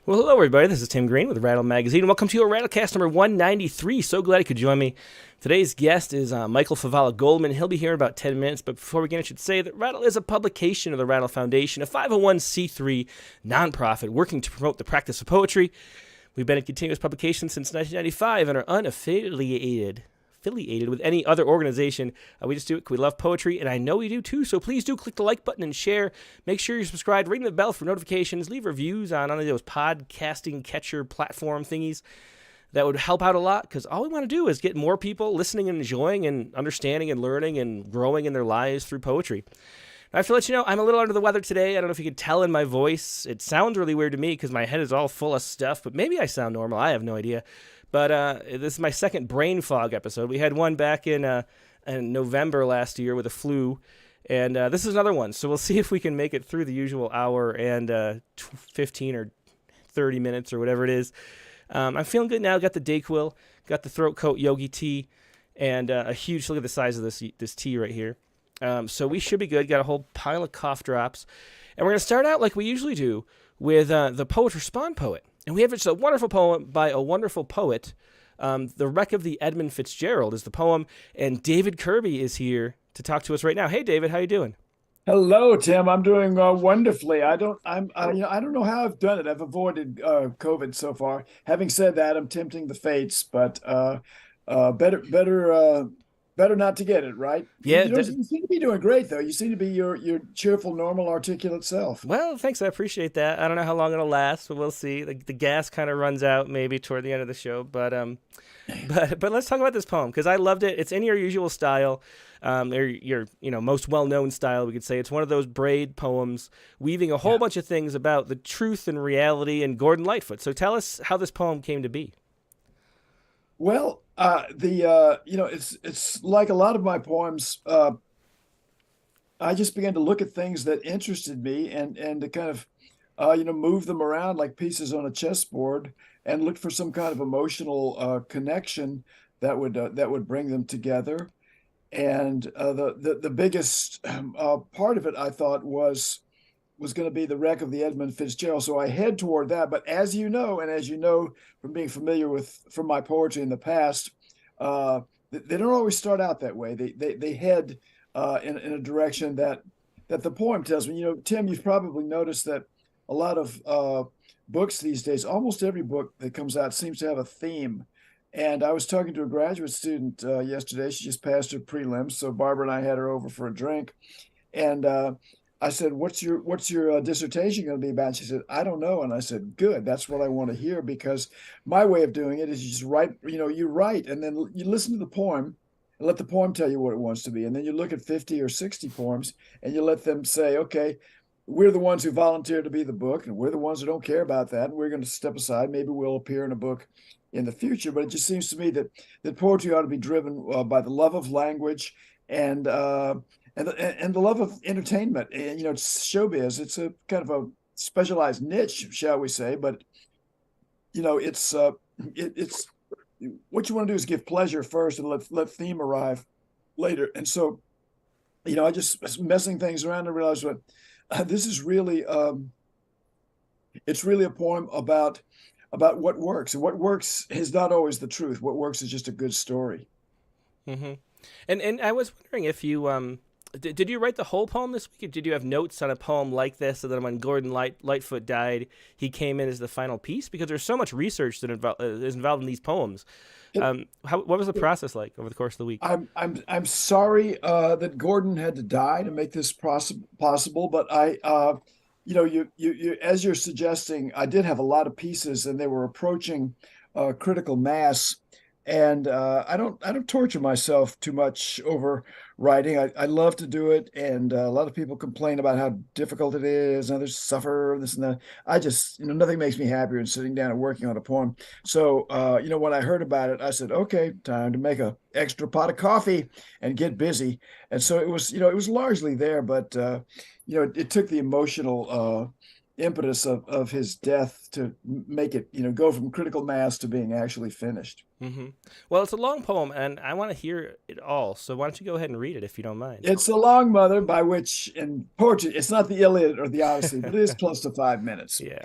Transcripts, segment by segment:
Well, hello, everybody. This is Tim Green with Rattle Magazine, and welcome to your Rattlecast number 193. So glad you could join me. Today's guest is Michael Favala Goldman. He'll be here in about 10 minutes, but before we begin, I should say that Rattle is a publication of the Rattle Foundation, a 501c3 nonprofit working to promote the practice of poetry. We've been in continuous publication since 1995 and are unaffiliated with any other organization. We just do it because we love poetry, and I know you do too, so please do click the like button and share. Make sure you're subscribed, ring the bell for notifications, leave reviews on any of those podcasting catcher platform thingies. That would help out a lot, because all we want to do is get more people listening and enjoying and understanding and learning and growing in their lives through poetry. I have to let you know, I'm a little under the weather today. I don't know if you can tell in my voice. It sounds really weird to me because my head is all full of stuff, but maybe I sound normal. I have no idea. But this is my second brain fog episode. We had one back in November last year with a flu, and this is another one. So we'll see if we can make it through the usual hour and 15 or 30 minutes or whatever it is. I'm feeling good now. Got the Dayquil, got the throat coat yogi tea, and a huge, look at the size of this tea right here. So we should be good. Got a whole pile of cough drops. And we're going to start out like we usually do with the Poet Respond Poet. And we have just a wonderful poem by a wonderful poet. The Wreck of the Edmund Fitzgerald is the poem. And David Kirby is here to talk to us right now. Hey, David, how you doing? Hello, Tim. I'm doing wonderfully. I don't know how I've done it. I've avoided COVID so far. Having said that, I'm tempting the fates, but better not to get it, right? Yeah, you seem to be doing great, though. You seem to be your cheerful, normal, articulate self. Well, thanks. I appreciate that. I don't know how long it'll last, but we'll see. The gas kind of runs out maybe toward the end of the show, but let's talk about this poem because I loved it. It's in your usual style, or your most well-known style. We could say it's one of those braid poems, weaving a whole bunch of things about the truth and reality and Gordon Lightfoot. So tell us how this poem came to be. Well, it's like a lot of my poems. I just began to look at things that interested me and to kind of, move them around like pieces on a chessboard and look for some kind of emotional connection that would bring them together. And the biggest part of it, I thought, was going to be the wreck of the Edmund Fitzgerald. So I head toward that. But as you know, and as you know from being familiar from my poetry in the past, they don't always start out that way. They head in a direction that the poem tells me. Tim, you've probably noticed that a lot of books these days, almost every book that comes out seems to have a theme. And I was talking to a graduate student yesterday. She just passed her prelims. So Barbara and I had her over for a drink. And I said, what's your dissertation going to be about? She said, I don't know. And I said, good. That's what I want to hear, because my way of doing it is you just write, you write and then you listen to the poem and let the poem tell you what it wants to be. And then you look at 50 or 60 poems and you let them say, okay, we're the ones who volunteer to be the book and we're the ones who don't care about that. And we're going to step aside. Maybe we'll appear in a book in the future. But it just seems to me that poetry ought to be driven by the love of language and the love of entertainment. And, it's showbiz. It's a kind of a specialized niche, shall we say? But it's what you want to do is give pleasure first and let theme arrive later. And so, I just messing things around and realized this is really it's really a poem about what works, and what works is not always the truth. What works is just a good story. Mm-hmm. And I was wondering if you did you write the whole poem this week, or did you have notes on a poem like this so that when Gordon Lightfoot died, he came in as the final piece? Because there's so much research that is involved in these poems. What was the process like over the course of the week? I'm sorry that Gordon had to die to make this possible, but you as you're suggesting, I did have a lot of pieces, and they were approaching critical mass. And I don't torture myself too much over writing. I love to do it, and a lot of people complain about how difficult it is, and others suffer this and that. I just, nothing makes me happier than sitting down and working on a poem. So, when I heard about it, I said, okay, time to make a extra pot of coffee and get busy. And so it was largely there, but it took the emotional impetus of his death to make it, go from critical mass to being actually finished. Mm-hmm. Well, it's a long poem, and I want to hear it all. So why don't you go ahead and read it if you don't mind? It's The Long Mother, by which in poetry, it's not the Iliad or the Odyssey, but it is close to 5 minutes. Yeah.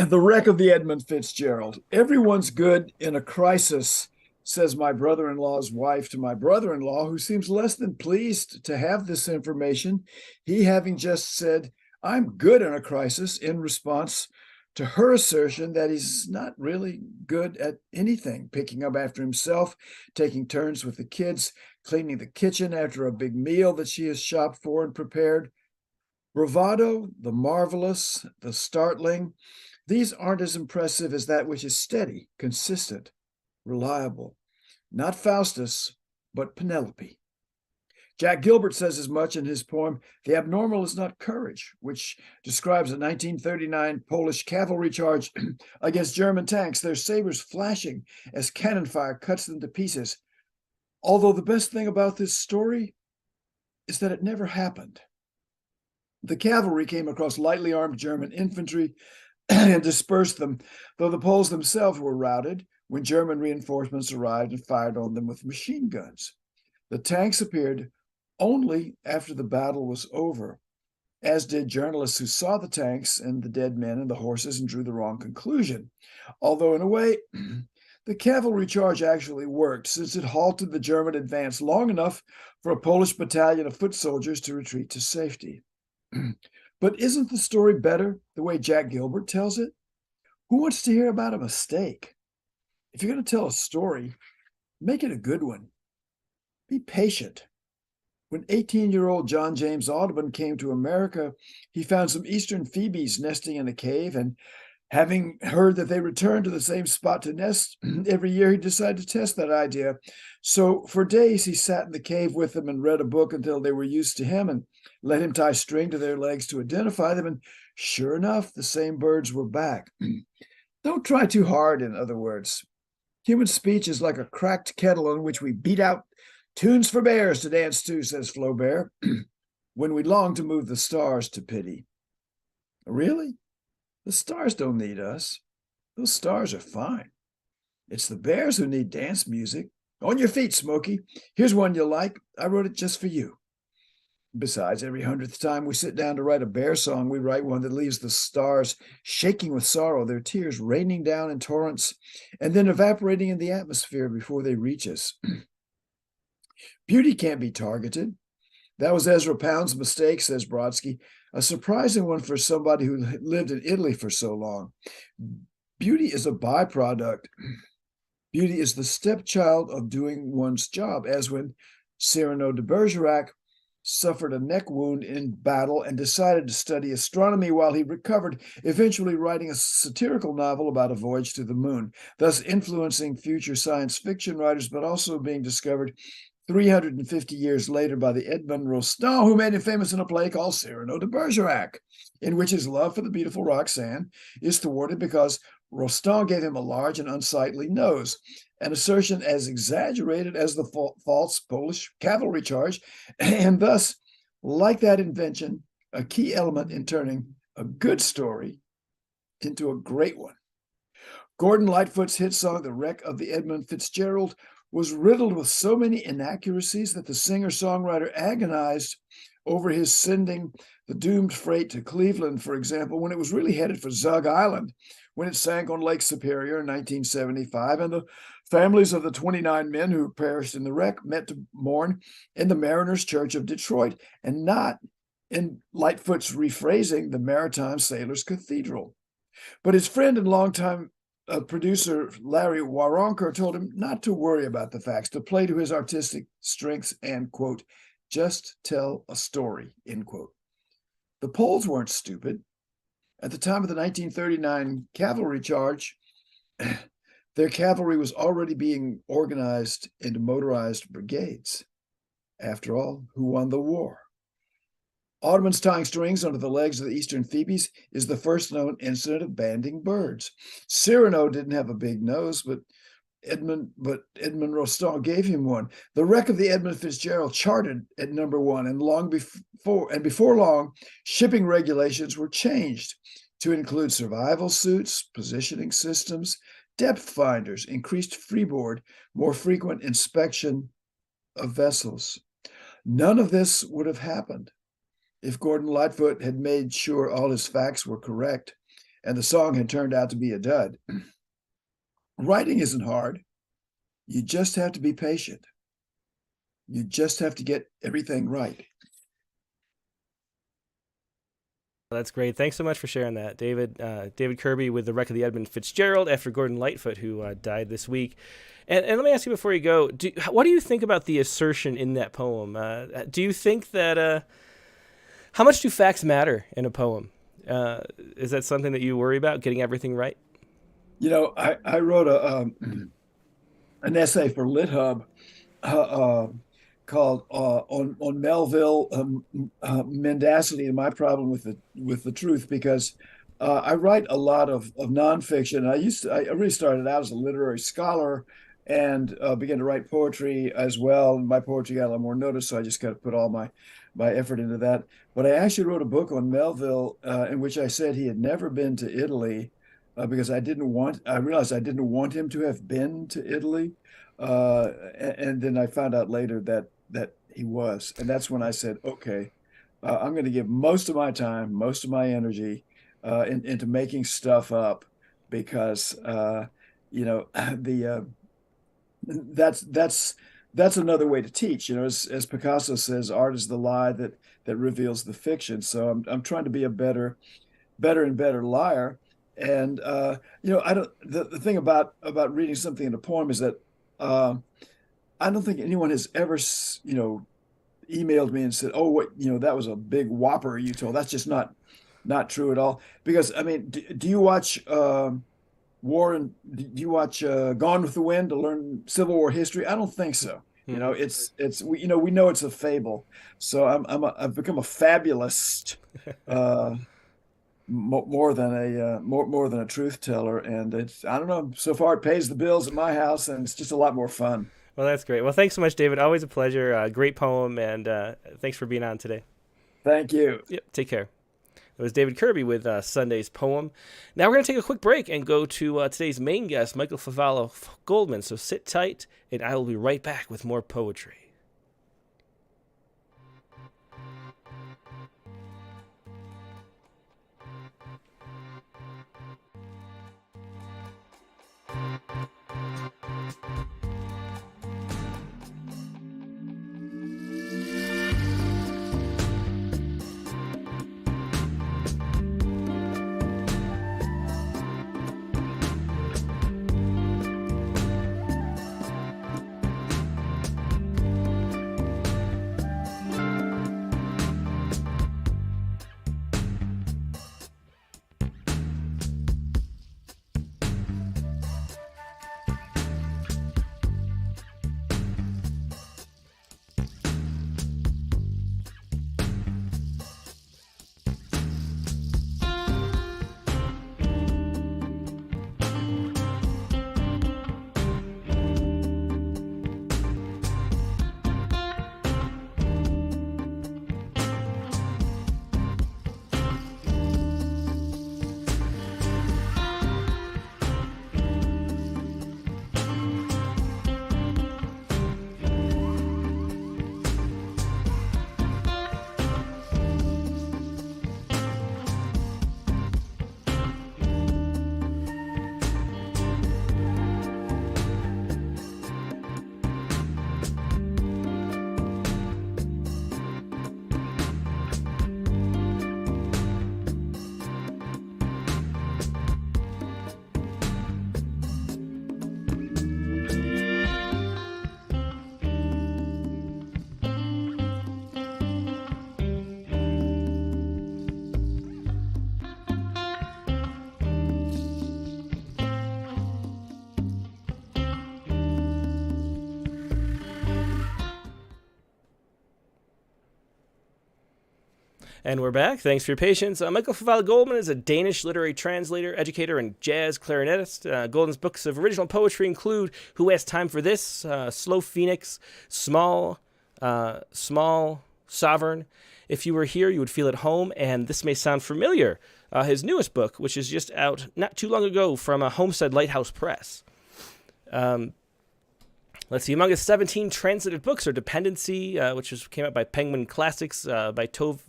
The wreck of the Edmund Fitzgerald. Everyone's good in a crisis, says my brother-in-law's wife to my brother-in-law, who seems less than pleased to have this information, he having just said, I'm good in a crisis, in response to her assertion that he's not really good at anything, picking up after himself, taking turns with the kids, cleaning the kitchen after a big meal that she has shopped for and prepared. Bravado, the marvelous, the startling, these aren't as impressive as that which is steady, consistent, reliable. Not Faustus, but Penelope. Jack Gilbert says as much in his poem, The Abnormal is Not Courage, which describes a 1939 Polish cavalry charge against German tanks, their sabers flashing as cannon fire cuts them to pieces. Although the best thing about this story is that it never happened. The cavalry came across lightly armed German infantry and dispersed them, though the Poles themselves were routed when German reinforcements arrived and fired on them with machine guns. The tanks appeared only after the battle was over, as did journalists who saw the tanks and the dead men and the horses and drew the wrong conclusion. Although, in a way, the cavalry charge actually worked, since it halted the German advance long enough for a Polish battalion of foot soldiers to retreat to safety. But isn't the story better the way Jack Gilbert tells it? Who wants to hear about a mistake? If you're going to tell a story, make it a good one. Be patient. When 18-year-old John James Audubon came to America, he found some eastern phoebes nesting in a cave, and having heard that they returned to the same spot to nest every year, he decided to test that idea. So for days, he sat in the cave with them and read a book until they were used to him, and let him tie string to their legs to identify them. And sure enough, the same birds were back. Don't try too hard, in other words. Human speech is like a cracked kettle on which we beat out tunes for bears to dance to, says Flaubert, when we long to move the stars to pity. Really? The stars don't need us. Those stars are fine. It's the bears who need dance music. On your feet, Smokey. Here's one you'll like. I wrote it just for you. Besides, every 100th time we sit down to write a bear song, we write one that leaves the stars shaking with sorrow, their tears raining down in torrents, and then evaporating in the atmosphere before they reach us. Beauty can't be targeted. That was Ezra Pound's mistake, says Brodsky, a surprising one for somebody who lived in Italy for so long. Beauty is a byproduct. Beauty is the stepchild of doing one's job, as when Cyrano de Bergerac suffered a neck wound in battle and decided to study astronomy while he recovered, eventually writing a satirical novel about a voyage to the moon, thus influencing future science fiction writers, but also being discovered 350 years later by the Edmund Rostand, who made him famous in a play called Cyrano de Bergerac, in which his love for the beautiful Roxanne is thwarted because Rostand gave him a large and unsightly nose, an assertion as exaggerated as the false Polish cavalry charge, and thus, like that invention, a key element in turning a good story into a great one. Gordon Lightfoot's hit song, The Wreck of the Edmund Fitzgerald, was riddled with so many inaccuracies that the singer-songwriter agonized over his sending the doomed freight to Cleveland, for example, when it was really headed for Zug Island, when it sank on Lake Superior in 1975, and the families of the 29 men who perished in the wreck met to mourn in the Mariners' Church of Detroit, and not, in Lightfoot's rephrasing, the Maritime Sailors' Cathedral. But his friend and longtime producer Larry Waronker told him not to worry about the facts, to play to his artistic strengths and, quote, just tell a story, end quote. The Poles weren't stupid. At the time of the 1939 cavalry charge, their cavalry was already being organized into motorized brigades. After all, who won the war? Audubon's tying strings onto the legs of the eastern phoebes is the first known incident of banding birds. Cyrano didn't have a big nose, but Edmund Rostand gave him one. The wreck of the Edmund Fitzgerald charted at #1, and before long, shipping regulations were changed to include survival suits, positioning systems, depth finders, increased freeboard, more frequent inspection of vessels. None of this would have happened if Gordon Lightfoot had made sure all his facts were correct and the song had turned out to be a dud. Writing isn't hard. You just have to be patient. You just have to get everything right. That's great. Thanks so much for sharing that, David. David Kirby with the wreck of the Edmund Fitzgerald after Gordon Lightfoot, who died this week. And let me ask you before you go, what do you think about the assertion in that poem? Do you think that, how much do facts matter in a poem? Is that something that you worry about, getting everything right? You know, I wrote an essay for LitHub called on Melville mendacity and my problem with the truth, because I write a lot of nonfiction. I really started out as a literary scholar and began to write poetry as well. My poetry got a lot more notice, so I just kind of put all my effort into that. But I actually wrote a book on Melville in which I said he had never been to Italy because I realized I didn't want him to have been to Italy. And then I found out later that he was. And that's when I said, okay, I'm going to give most of my time, most of my energy into making stuff up because, that's another way to teach. As Picasso says, art is the lie that reveals the fiction. So I'm trying to be a better and better liar. And the thing about reading something in a poem is that I don't think anyone has ever emailed me and said, oh, that was a big whopper you told. That's just not true at all. Because I mean, do you watch do you watch Gone with the Wind to learn Civil War history? I don't think so. We know it's a fable. So I've become a fabulist more than a truth teller, and I don't know. So far, it pays the bills at my house, and it's just a lot more fun. Well, that's great. Well, thanks so much, David. Always a pleasure. Great poem, and thanks for being on today. Thank you. Yep. Take care. It was David Kirby with Sunday's poem. Now we're going to take a quick break and go to today's main guest, Michael Favala Goldman. So sit tight, and I will be right back with more poetry. And we're back. Thanks for your patience. Michael Favala Goldman is a Danish literary translator, educator, and jazz clarinetist. Goldman's books of original poetry include Who Has Time for This, Slow Phoenix, Small sovereign. If you were here, you would feel at home, and this may sound familiar. His newest book, which is just out not too long ago from Homestead Lighthouse Press. Let's see, among his 17 translated books are Dependency, which came out by Penguin Classics, by Tove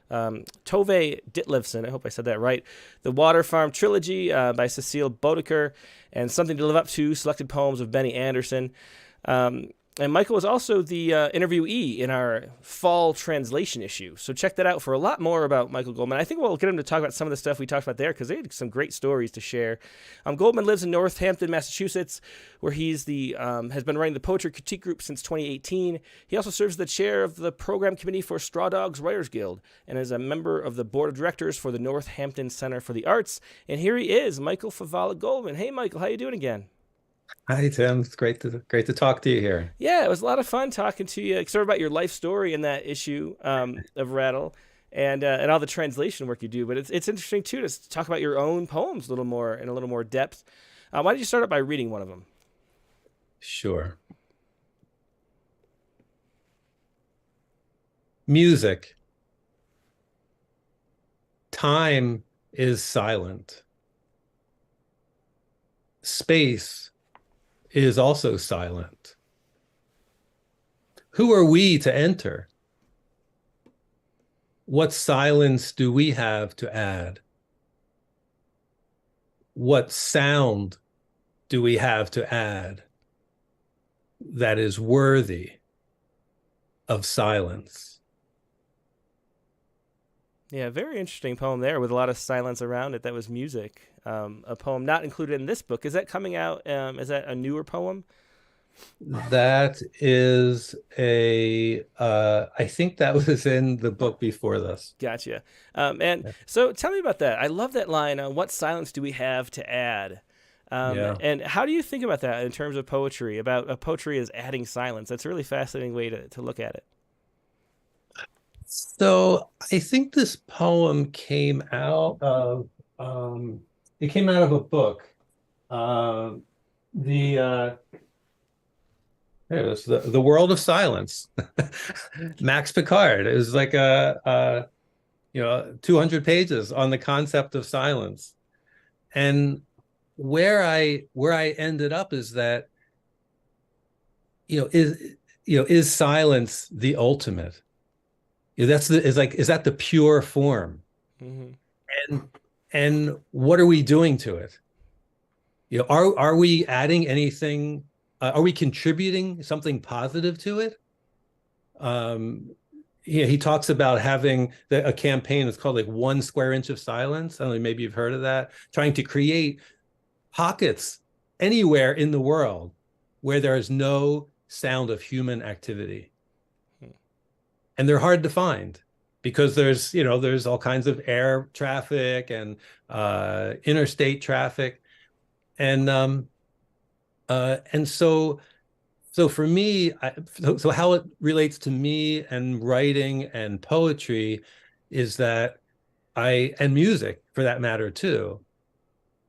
Ditlevsen, I hope I said that right. The Water Farm Trilogy by Cecil Bødker, and Something to Live Up To, Selected Poems of Benny Andersen. And Michael was also the interviewee in our fall translation issue. So check that out for a lot more about Michael Goldman. I think we'll get him to talk about some of the stuff we talked about there because they had some great stories to share. Goldman lives in Northampton, Massachusetts, where he's has been running the Poetry Critique Group since 2018. He also serves as the chair of the program committee for Straw Dogs Writers Guild and is a member of the board of directors for the Northampton Center for the Arts. And here he is, Michael Favala Goldman. Hey, Michael, how you doing again? Hi, Tim. It's great to talk to you here. Yeah, it was a lot of fun talking to you, sort of about your life story in that issue of Rattle, and all the translation work you do. But it's interesting too to talk about your own poems a little more depth. Why don't you start out by reading one of them? Sure. Music. Time is silent. Space is also silent. Who are we to enter? What silence do we have to add? What sound do we have to add that is worthy of silence? Yeah, very interesting poem there with a lot of silence around it. That was music. A poem not included in this book. Is that coming out? Is that a newer poem? That is I think that was in the book before this. Gotcha. So tell me about that. I love that line. What silence do we have to add? And how do you think about that in terms of poetry, about poetry as adding silence? That's a really fascinating way to look at it. So I think this poem came out of it came out of a book. There it is, the World of Silence. Max Picard. It was like 200 pages on the concept of silence. And where I ended up is that is silence the ultimate? Is that the pure form? Mm-hmm. And what are we doing to it? Are we adding anything? Are we contributing something positive to it? He talks about having a campaign that's called like 1 square inch of silence. I don't know, maybe you've heard of that. Trying to create pockets anywhere in the world where there is no sound of human activity. And they're hard to find because there's all kinds of air traffic and interstate traffic. And so for me, so how it relates to me and writing and poetry is that and music for that matter too,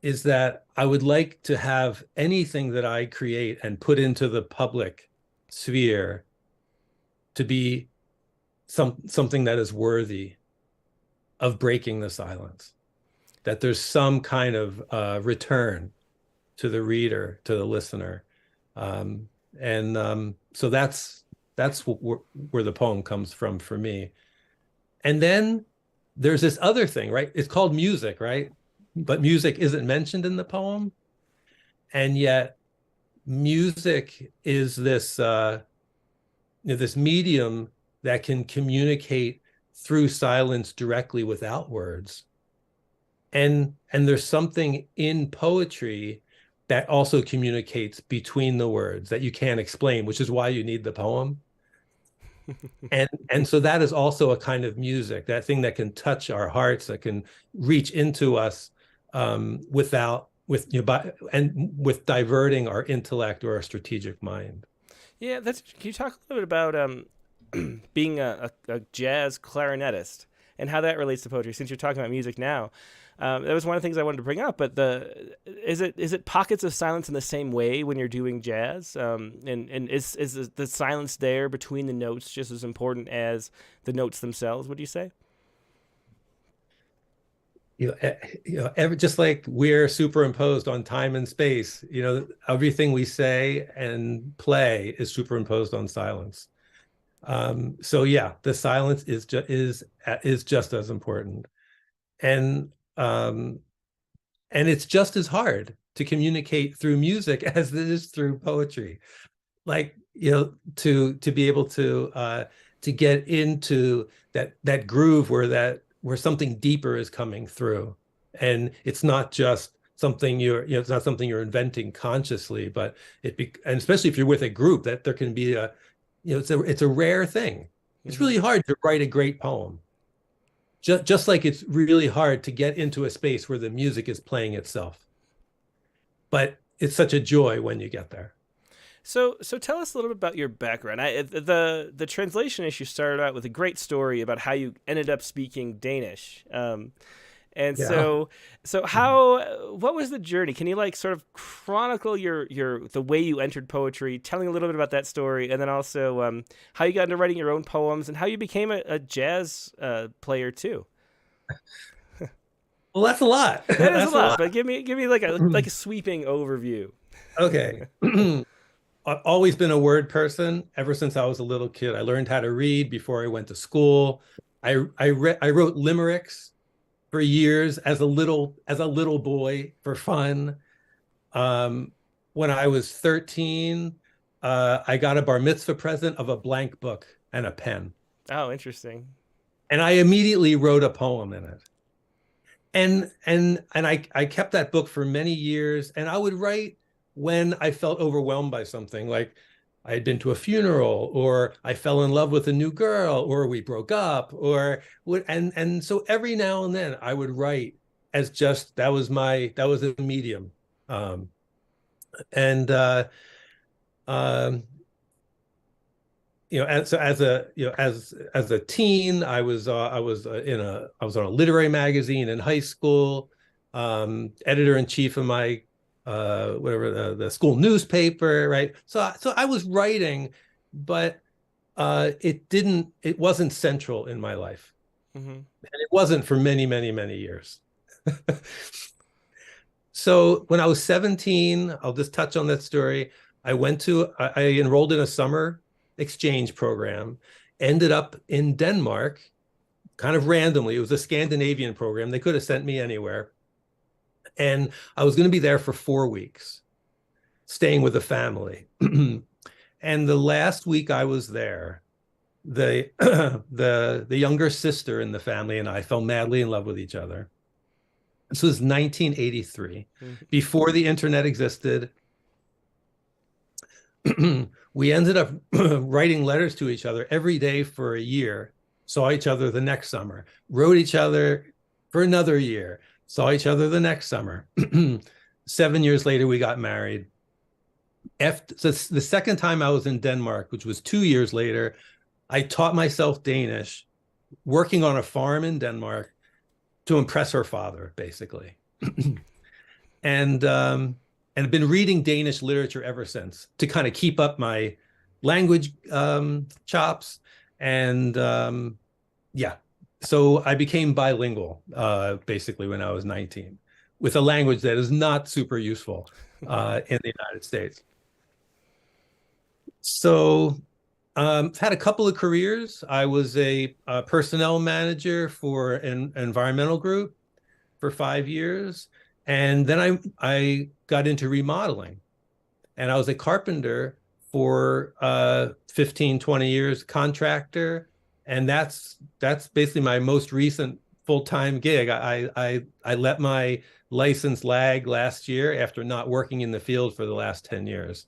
is that I would like to have anything that I create and put into the public sphere to be something that is worthy of breaking the silence, that there's some kind of return to the reader, to the listener. So that's where the poem comes from for me. And then there's this other thing, right? It's called music, right? But music isn't mentioned in the poem. And yet music is this this medium that can communicate through silence directly without words. And there's something in poetry that also communicates between the words that you can't explain, which is why you need the poem. and so that is also a kind of music, that thing that can touch our hearts, that can reach into us with diverting our intellect or our strategic mind. Yeah, can you talk a little bit about being a jazz clarinetist and how that relates to poetry, since you're talking about music now? That was one of the things I wanted to bring up. But is it pockets of silence in the same way when you're doing jazz? And is the silence there between the notes just as important as the notes themselves? Would you say? Just like we're superimposed on time and space, everything we say and play is superimposed on silence. So yeah, the silence is just as important, and it's just as hard to communicate through music as it is through poetry. Like, to be able to get into that groove where something deeper is coming through, and it's not just something it's not something you're inventing consciously, but and especially if you're with a group, that there can be it's a rare thing. It's really hard to write a great poem. Just like it's really hard to get into a space where the music is playing itself. But it's such a joy when you get there. So tell us a little bit about your background. The translation issue started out with a great story about how you ended up speaking Danish. So what was the journey? Can you sort of chronicle the way you entered poetry, telling a little bit about that story, and then also how you got into writing your own poems and how you became a jazz player too? Well, that's a lot. That is a lot, but give me like a sweeping overview. Okay. I've always been a word person ever since I was a little kid. I learned how to read before I went to school. I wrote limericks for years as a little boy for fun. When I was 13, I got a bar mitzvah present of a blank book and a pen. Oh, interesting. And I immediately wrote a poem in it. And I kept that book for many years, and I would write when I felt overwhelmed by something, like I had been to a funeral, or I fell in love with a new girl, or we broke up, and so every now and then I would write as just that was a medium. As a teen, I was on a literary magazine in high school, editor-in-chief of my the school newspaper, right? So I was writing, but it wasn't central in my life. Mm-hmm. And it wasn't for many, many, many years. So when I was 17, I'll just touch on that story. I enrolled in a summer exchange program, ended up in Denmark, kind of randomly. It was a Scandinavian program. They could have sent me anywhere. And I was going to be there for 4 weeks, staying with a family. And the last week I was there, the younger sister in the family and I fell madly in love with each other. This was 1983, before the internet existed. We ended up writing letters to each other every day for a year, saw each other the next summer, wrote each other for another year, saw each other the next summer. 7 years later, we got married. So the second time I was in Denmark, which was 2 years later, I taught myself Danish, working on a farm in Denmark to impress her father, basically. And I've been reading Danish literature ever since to kind of keep up my language chops. And so I became bilingual basically when I was 19, with a language that is not super useful in the United States. So I've had a couple of careers. I was a personnel manager for an environmental group for 5 years. And then I got into remodeling, and I was a carpenter for 15, 20 years, contractor. And that's basically my most recent full-time gig. I let my license lag last year after not working in the field for the last 10 years.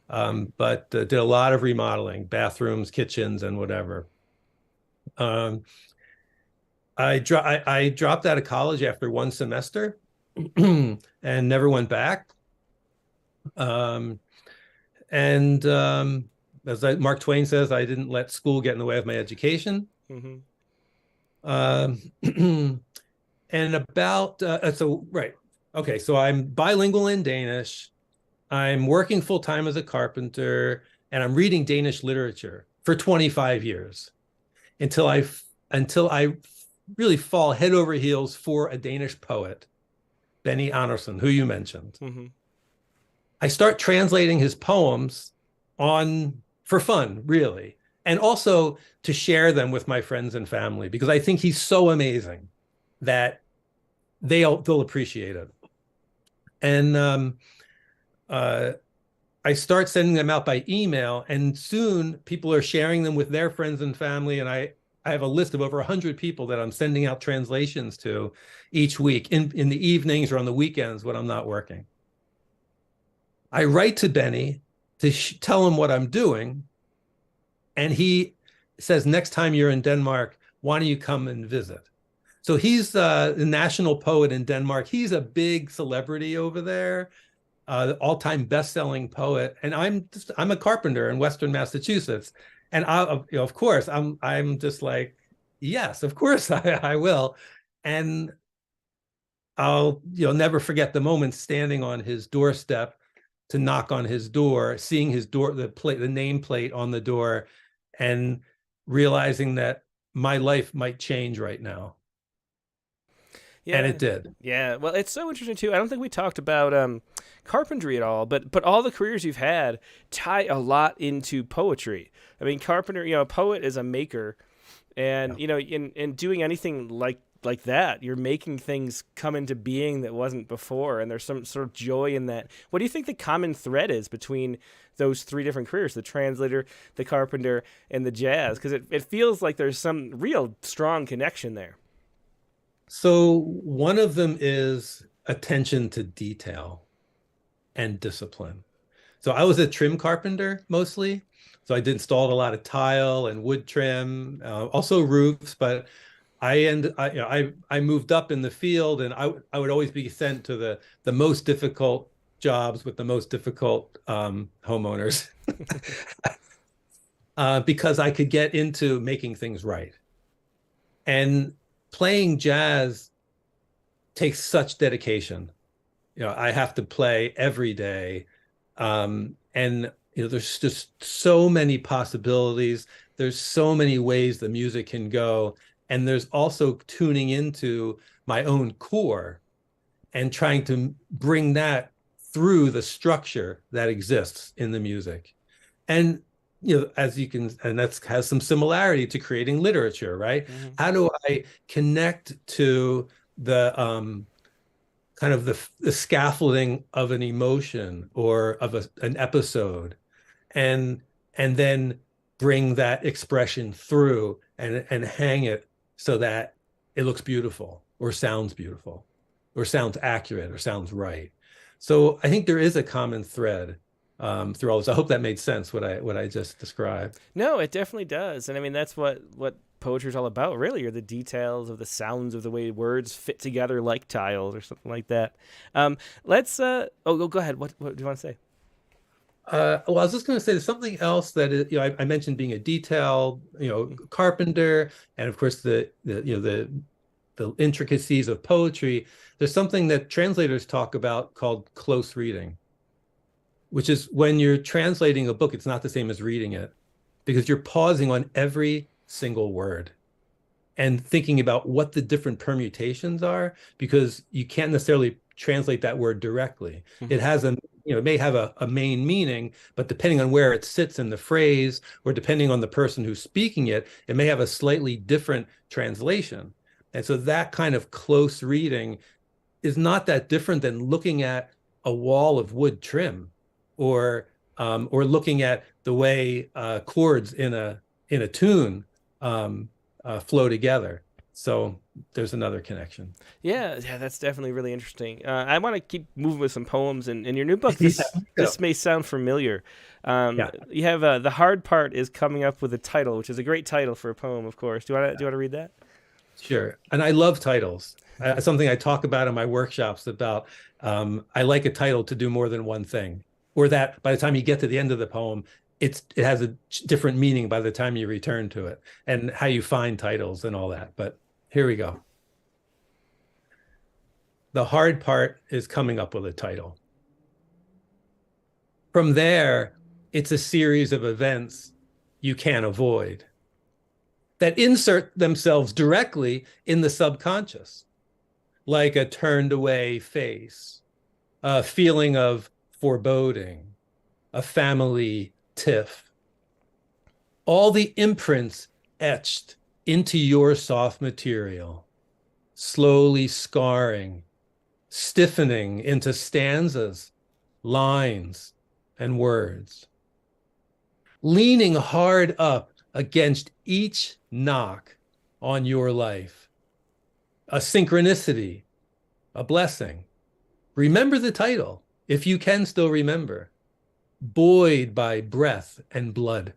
But did a lot of remodeling, bathrooms, kitchens, and whatever. I dropped out of college after one semester and never went back. As Mark Twain says, I didn't let school get in the way of my education. Mm-hmm. And about right. Okay, so I'm bilingual in Danish. I'm working full time as a carpenter, and I'm reading Danish literature for 25 years until I really fall head over heels for a Danish poet, Benny Andersen, who you mentioned. Mm-hmm. I start translating his poems for fun, really, and also to share them with my friends and family, because I think he's so amazing that they'll appreciate it. And I start sending them out by email, and soon people are sharing them with their friends and family. And I have a list of over 100 people that I'm sending out translations to each week in the evenings or on the weekends when I'm not working. I write to Benny to tell him what I'm doing. And he says, next time you're in Denmark, why don't you come and visit? So he's the national poet in Denmark. He's a big celebrity over there, the all-time best-selling poet. And I'm a carpenter in Western Massachusetts. And of course, I'm just like, yes, of course I will. And I'll never forget the moment standing on his doorstep to knock on his door, seeing his door, the nameplate on the door, and realizing that my life might change right now. Yeah. And it did. Yeah. Well, it's so interesting too. I don't think we talked about carpentry at all, but all the careers you've had tie a lot into poetry. I mean, carpenter, a poet is a maker, and in doing anything like that, you're making things come into being that wasn't before, and there's some sort of joy in that. What do you think the common thread is between those three different careers, the translator, the carpenter, and the jazz? Because it feels like there's some real strong connection there. So one of them is attention to detail and discipline. So I was a trim carpenter mostly. So I installed a lot of tile and wood trim, also roofs, but I moved up in the field, and I would always be sent to the most difficult jobs with the most difficult homeowners because I could get into making things right. And playing jazz takes such dedication. I have to play every day. And there's just so many possibilities. There's so many ways the music can go. And there's also tuning into my own core and trying to bring that through the structure that exists in the music. And as you can, and that has some similarity to creating literature, right? Mm-hmm. How do I connect to the kind of the scaffolding of an emotion or of an episode, and then bring that expression through and hang it so that it looks beautiful or sounds accurate or sounds right. So I think there is a common thread through all this. I hope that made sense, what I just described. No, it definitely does. And I mean, that's what poetry is all about, really, are the details of the sounds of the way words fit together like tiles or something like that. Let's go ahead. What do you want to say? Well, I was just going to say there's something else that is, I mentioned being a detailed, carpenter, and of course the intricacies of poetry. There's something that translators talk about called close reading, which is when you're translating a book, it's not the same as reading it, because you're pausing on every single word and thinking about what the different permutations are, because you can't necessarily translate that word directly. Mm-hmm. It has it may have a main meaning, but depending on where it sits in the phrase, or depending on the person who's speaking it, it may have a slightly different translation. And so that kind of close reading is not that different than looking at a wall of wood trim, or looking at the way chords in a tune flow together. So there's another connection. Yeah, that's definitely really interesting. I want to keep moving with some poems. And in your new book, this may sound familiar. You have the hard part is coming up with a title, which is a great title for a poem, of course. Do you want to read that? Sure. And I love titles. Something I talk about in my workshops about. I like a title to do more than one thing, or that by the time you get to the end of the poem, it has a different meaning by the time you return to it, and how you find titles and all that. But here we go. The hard part is coming up with a title. From there, it's a series of events you can't avoid that insert themselves directly in the subconscious, like a turned away face, a feeling of foreboding, a family tiff. All the imprints etched into your soft material, slowly scarring, stiffening into stanzas, lines, and words. Leaning hard up against each knock on your life. A synchronicity, a blessing. Remember the title, if you can still remember. Buoyed by breath and blood,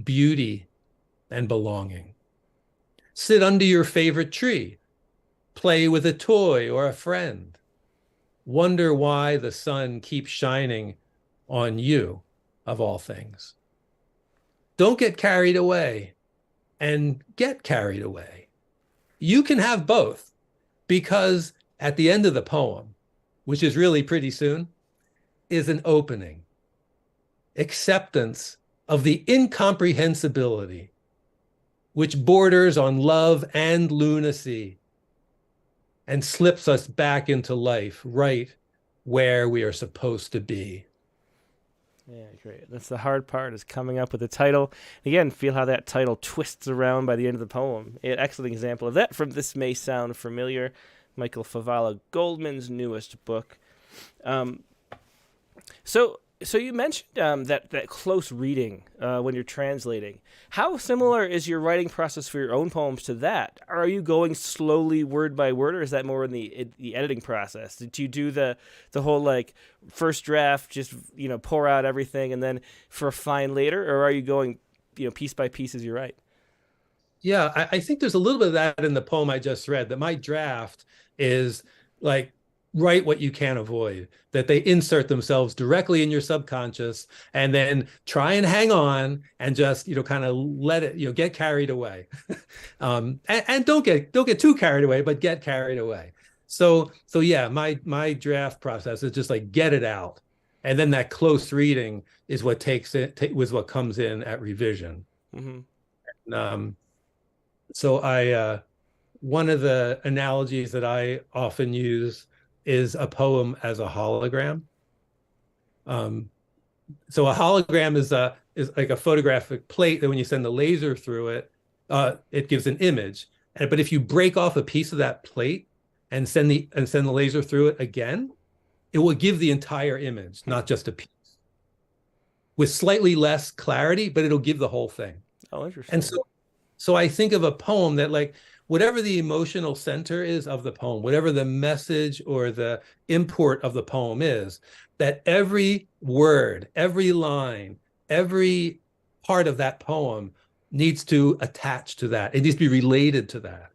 beauty and belonging. Sit under your favorite tree. Play with a toy or a friend. Wonder why the sun keeps shining on you, of all things. Don't get carried away and get carried away. You can have both, because at the end of the poem, which is really pretty soon, is an opening. Acceptance of the incomprehensibility, which borders on love and lunacy and slips us back into life right where we are supposed to be. Yeah, great. That's the hard part, is coming up with a title. Again, feel how that title twists around by the end of the poem. An excellent example of that from This May Sound Familiar, Michael Favala Goldman's newest book. So you mentioned that close reading when you're translating. How similar is your writing process for your own poems to that? Are you going slowly word by word, or is that more in the editing process? Did you do the whole like first draft, just pour out everything and then refine later, or are you going piece by piece as you write? Yeah, I think there's a little bit of that in the poem I just read, that my draft is like, write what you can't avoid, that they insert themselves directly in your subconscious, and then try and hang on and just, kind of let it, get carried away. And don't get too carried away, but get carried away. So yeah, my draft process is just like, get it out. And then that close reading is what was what comes in at revision. Mm-hmm. So one of the analogies that I often use is a poem as a hologram. So a hologram is like a photographic plate that when you send the laser through it, it gives an image. But if you break off a piece of that plate and send the laser through it again, it will give the entire image, not just a piece, with slightly less clarity, but it'll give the whole thing. Oh, interesting. And so I think of a poem that, like, whatever the emotional center is of the poem, whatever the message or the import of the poem is, that every word, every line, every part of that poem needs to attach to that. It needs to be related to that,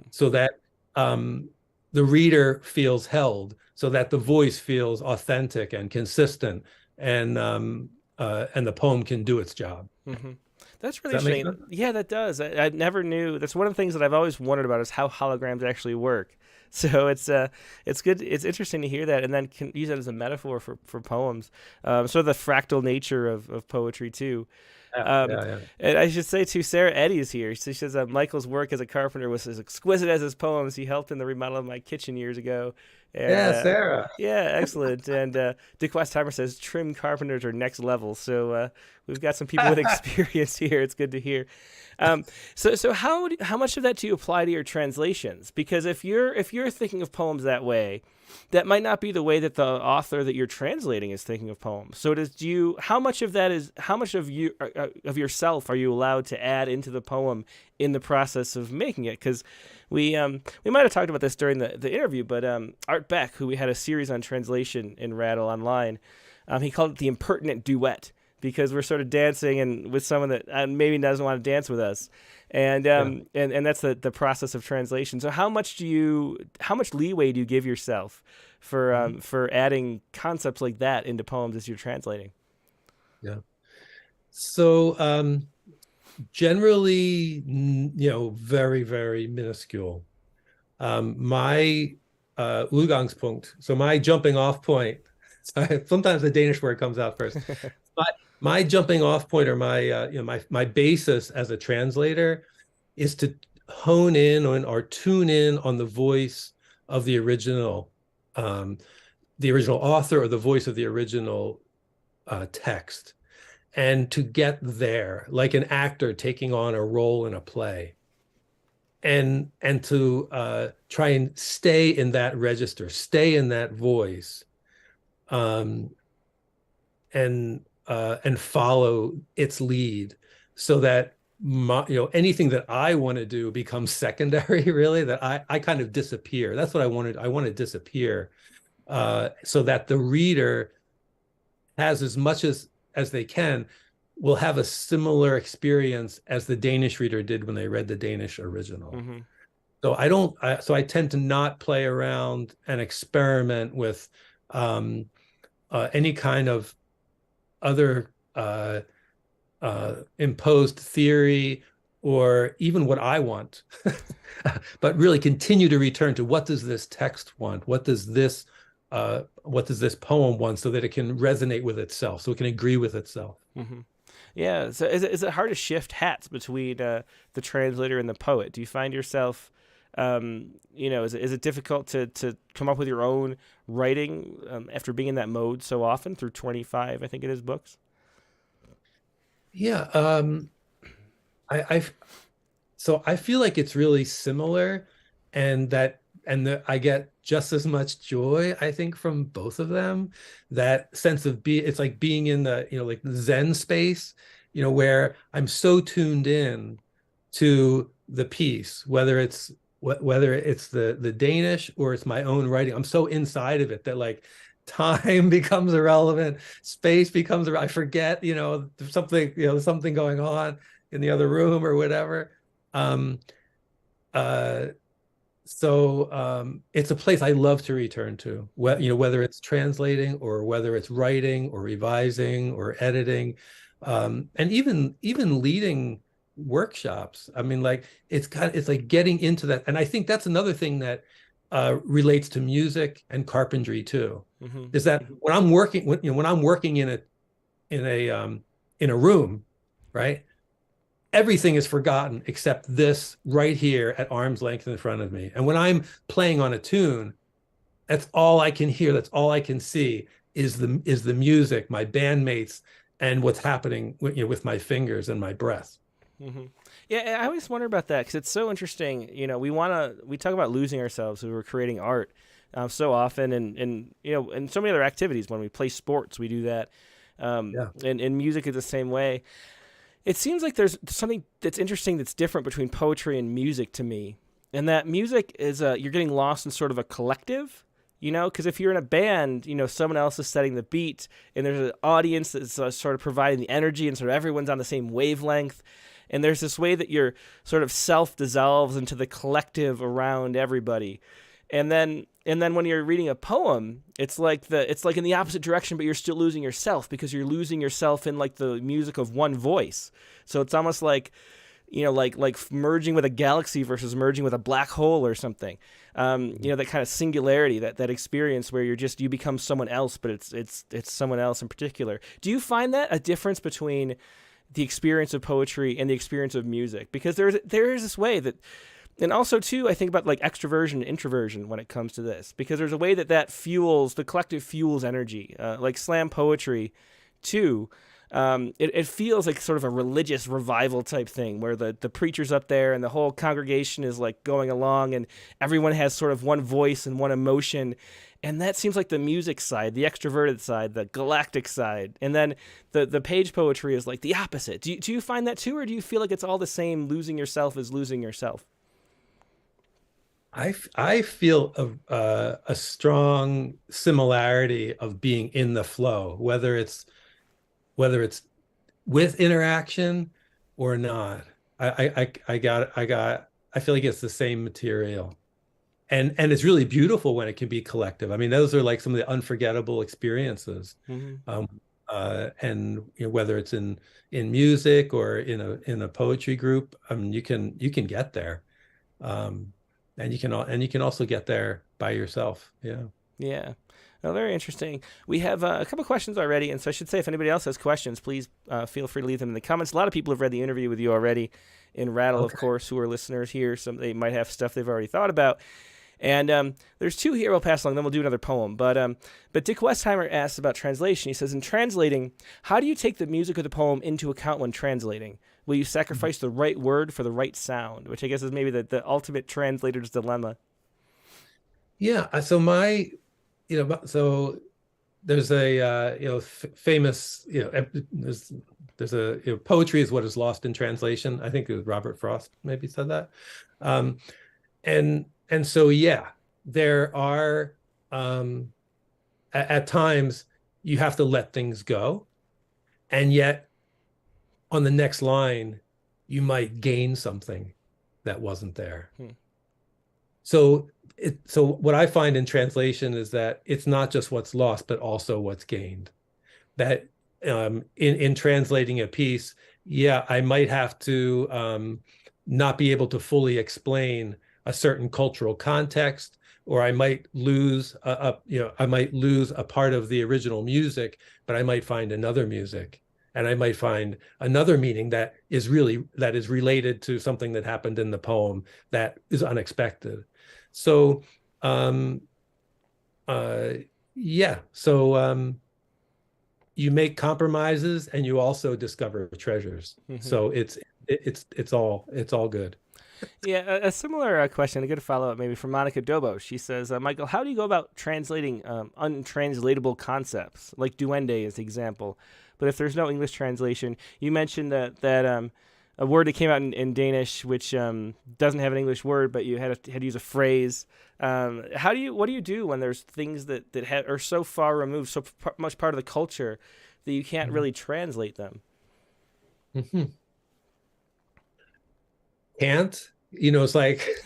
so that the reader feels held, so that the voice feels authentic and consistent, and the poem can do its job. Mm-hmm. That's really interesting. Yeah, that does. I never knew. That's one of the things that I've always wondered about, is how holograms actually work. So it's good. It's interesting to hear that, and then can use that as a metaphor for poems. Sort of the fractal nature of poetry too. Yeah. And I should say too, Sarah Eddy is here. She says Michael's work as a carpenter was as exquisite as his poems. He helped in the remodel of my kitchen years ago. And, yeah, Sarah. Yeah, excellent. And Dick Westheimer says trim carpenters are next level. So we've got some people with experience here. It's good to hear. So how much of that do you apply to your translations? Because if you're thinking of poems that way, that might not be the way that the author that you're translating is thinking of poems. So how much of yourself are you allowed to add into the poem in the process of making it? Because we might have talked about this during the interview, but Art Beck, who we had a series on translation in Rattle online, he called it the impertinent duet, because we're sort of dancing and with someone that maybe doesn't want to dance with us. And that's the process of translation. So how much leeway do you give yourself for adding concepts like that into poems as you're translating? Yeah. So generally, very, very minuscule. My Udgangspunkt. So my jumping off point. Sometimes the Danish word comes out first. My jumping off point, or my basis as a translator, is to hone in on or tune in on the voice of the original author, or the voice of the original text, and to get there like an actor taking on a role in a play, and to try and stay in that register, stay in that voice, and follow its lead, so that anything that I want to do becomes secondary, really, that I kind of disappear. That's what I wanted. I want to disappear, so that the reader has as much as they can, will have a similar experience as the Danish reader did when they read the Danish original. Mm-hmm. So I tend to not play around and experiment with any kind of other imposed theory, or even what I want, but really continue to return to, what does this text want? What does this poem want, so that it can resonate with itself, so it can agree with itself. Mm-hmm. Yeah. So is it hard to shift hats between the translator and the poet? Do you find yourself, is it difficult to come up with your own writing after being in that mode so often through 25, I think it is, books? Yeah. I feel like it's really similar, and I get just as much joy, I think, from both of them. That sense of it's like being in the, like the Zen space, where I'm so tuned in to the piece, whether it's the Danish or it's my own writing. I'm so inside of it that, like, time becomes irrelevant, space becomes, I forget, there's something going on in the other room or whatever. So it's a place I love to return to, whether it's translating, or whether it's writing or revising or editing, and even leading workshops. I mean, like, it's like getting into that. And I think that's another thing that relates to music and carpentry too. Mm-hmm. Is that when I'm working in a room, right? Everything is forgotten except this right here at arm's length in front of me. And when I'm playing on a tune, that's all I can hear, that's all I can see is the music, my bandmates, and what's happening with my fingers and my breath. Mm-hmm. Yeah, I always wonder about that, because it's so interesting. We talk about losing ourselves when we're creating art so often, and and so many other activities. When we play sports, we do that. And music is the same way. It seems like there's something that's interesting, that's different between poetry and music to me, and that music is you're getting lost in sort of a collective. Because if you're in a band, someone else is setting the beat, and there's an audience that's sort of providing the energy, and sort of everyone's on the same wavelength. And there's this way that your sort of self dissolves into the collective around everybody. And then when you're reading a poem, it's like in the opposite direction, but you're still losing yourself, because you're losing yourself in like the music of one voice. So it's almost like, like merging with a galaxy versus merging with a black hole or something. That kind of singularity, that experience where you become someone else, but it's someone else in particular. Do you find that a difference between the experience of poetry and the experience of music? Because there is this way that, and also too, I think about like extroversion and introversion when it comes to this, because there's a way that fuels, the collective fuels energy, like slam poetry too. It feels like sort of a religious revival type thing, where the preacher's up there and the whole congregation is like going along, and everyone has sort of one voice and one emotion. And that seems like the music side, the extroverted side, the galactic side. And then the page poetry is like the opposite. Do you find that too, or do you feel like it's all the same, losing yourself is losing yourself? I feel a strong similarity of being in the flow, whether it's with interaction or not. I feel like it's the same material. And it's really beautiful when it can be collective. I mean, those are like some of the unforgettable experiences. Mm-hmm. And whether it's in music or in a poetry group, I mean, you can get there. and you can also get there by yourself. Yeah. Yeah. Oh, very interesting. We have a couple questions already, and so I should say, if anybody else has questions, please feel free to leave them in the comments. A lot of people have read the interview with you already in Rattle, of course, who are listeners here. Some they might have stuff they've already thought about. And there's two here we'll pass along, then we'll do another poem. But Dick Westheimer asks about translation. He says, in translating, how do you take the music of the poem into account when translating? Will you sacrifice the right word for the right sound? Which I guess is maybe the ultimate translator's dilemma. Yeah. So so there's a famous there's a poetry is what is lost in translation. I think it was Robert Frost maybe said that. And so there are at times you have to let things go, and yet on the next line you might gain something that wasn't there. So what I find in translation is that it's not just what's lost, but also what's gained. That in translating a piece, I might have to not be able to fully explain a certain cultural context, or I might lose a part of the original music, but I might find another music, and I might find another meaning that is related to something that happened in the poem that is unexpected. So you make compromises and you also discover treasures. So it's all good. Yeah, a similar question, a good follow-up maybe from Monica Dobo. She says, Michael, how do you go about translating untranslatable concepts, like duende as the example? But if there's no English translation, you mentioned that a word that came out in Danish, which doesn't have an English word, but you had to use a phrase. What do you do when there's things that are so far removed, so much part of the culture that you can't really translate them? Can't, it's like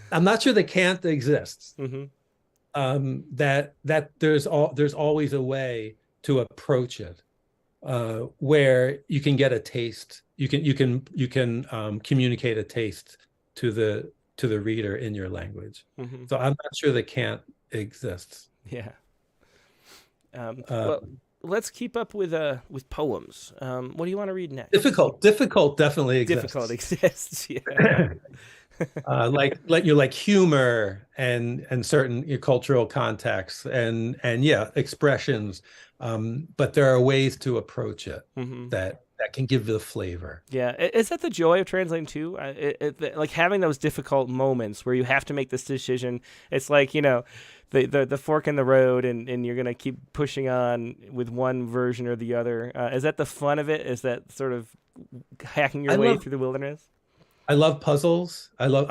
I'm not sure that can't exists. That there's always a way to approach it where you can get a taste. You can communicate a taste to the reader in your language. So I'm not sure that can't exists. Yeah. Well, let's keep up with poems. What do you want to read next? Difficult definitely exists. Difficult exists. Yeah. like humor and certain cultural contexts and expressions, but there are ways to approach it that can give the flavor. Yeah, is that the joy of translating too? Like having those difficult moments where you have to make this decision. It's like the fork in the road, and you're gonna keep pushing on with one version or the other. Is that the fun of it? Is that sort of hacking your way through the wilderness? I love puzzles. I love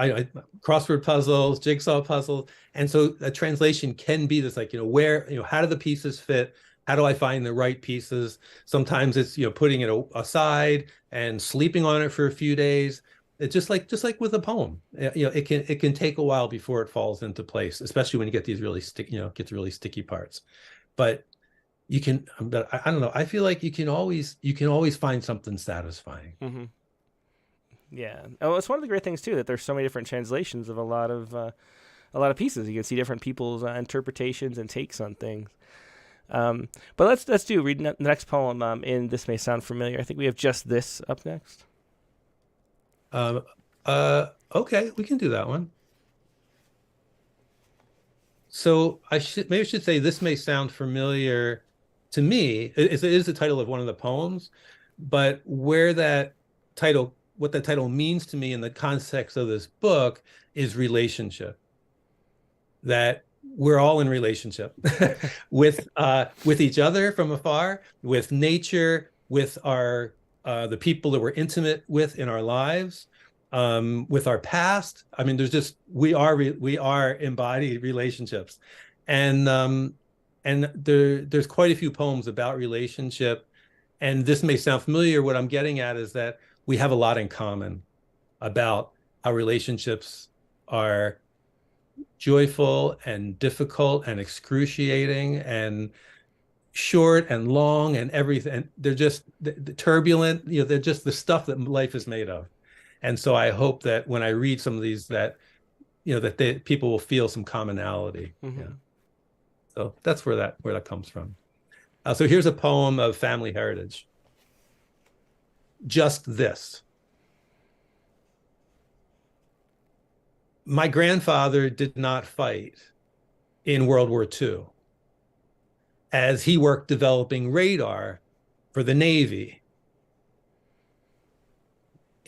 crossword puzzles, jigsaw puzzles, and so a translation can be this where how do the pieces fit? How do I find the right pieces? Sometimes it's putting it aside and sleeping on it for a few days. It's just like with a poem. It can take a while before it falls into place, especially when you get these really sticky parts. But you can. But I don't know. I feel like you can always find something satisfying. Yeah. Oh, it's one of the great things too that there's so many different translations of a lot of pieces. You can see different people's interpretations and takes on things. But let's read the next poem. In This May Sound Familiar. I think we have Just This up next. Okay, we can do that one. So I should say This May Sound Familiar to me. It is the title of one of the poems, but what that title means to me in the context of this book is relationship. That we're all in relationship with each other from afar, with nature, with the people that we're intimate with in our lives, with our past. I mean, we are embodied relationships, and there's quite a few poems about relationship. And This May Sound Familiar. What I'm getting at is that we have a lot in common about how relationships are joyful and difficult and excruciating and short and long and everything. They're just turbulent. They're just the stuff that life is made of. And so I hope that when I read some of these, that people will feel some commonality. Mm-hmm. Yeah. So that's where that comes from. So here's a poem of family heritage. Just this. My grandfather did not fight in World War II, as he worked developing radar for the Navy,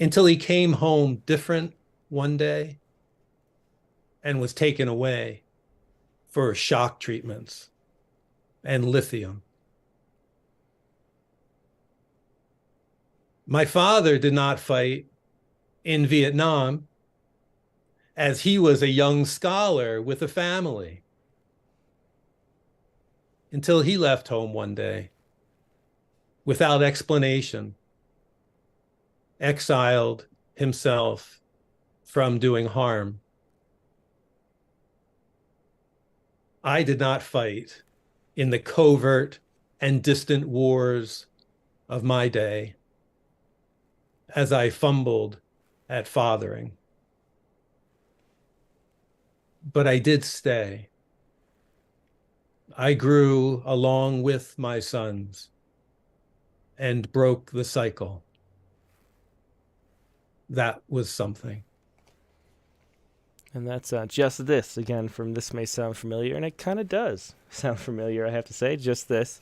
until he came home different one day and was taken away for shock treatments and lithium. My father did not fight in Vietnam, as he was a young scholar with a family, until he left home one day without explanation, exiled himself from doing harm. I did not fight in the covert and distant wars of my day, as I fumbled at fathering. But I did stay. I grew along with my sons and broke the cycle. That was something. And that's Just This, again, from This May Sound Familiar, and it kind of does sound familiar, I have to say, Just This.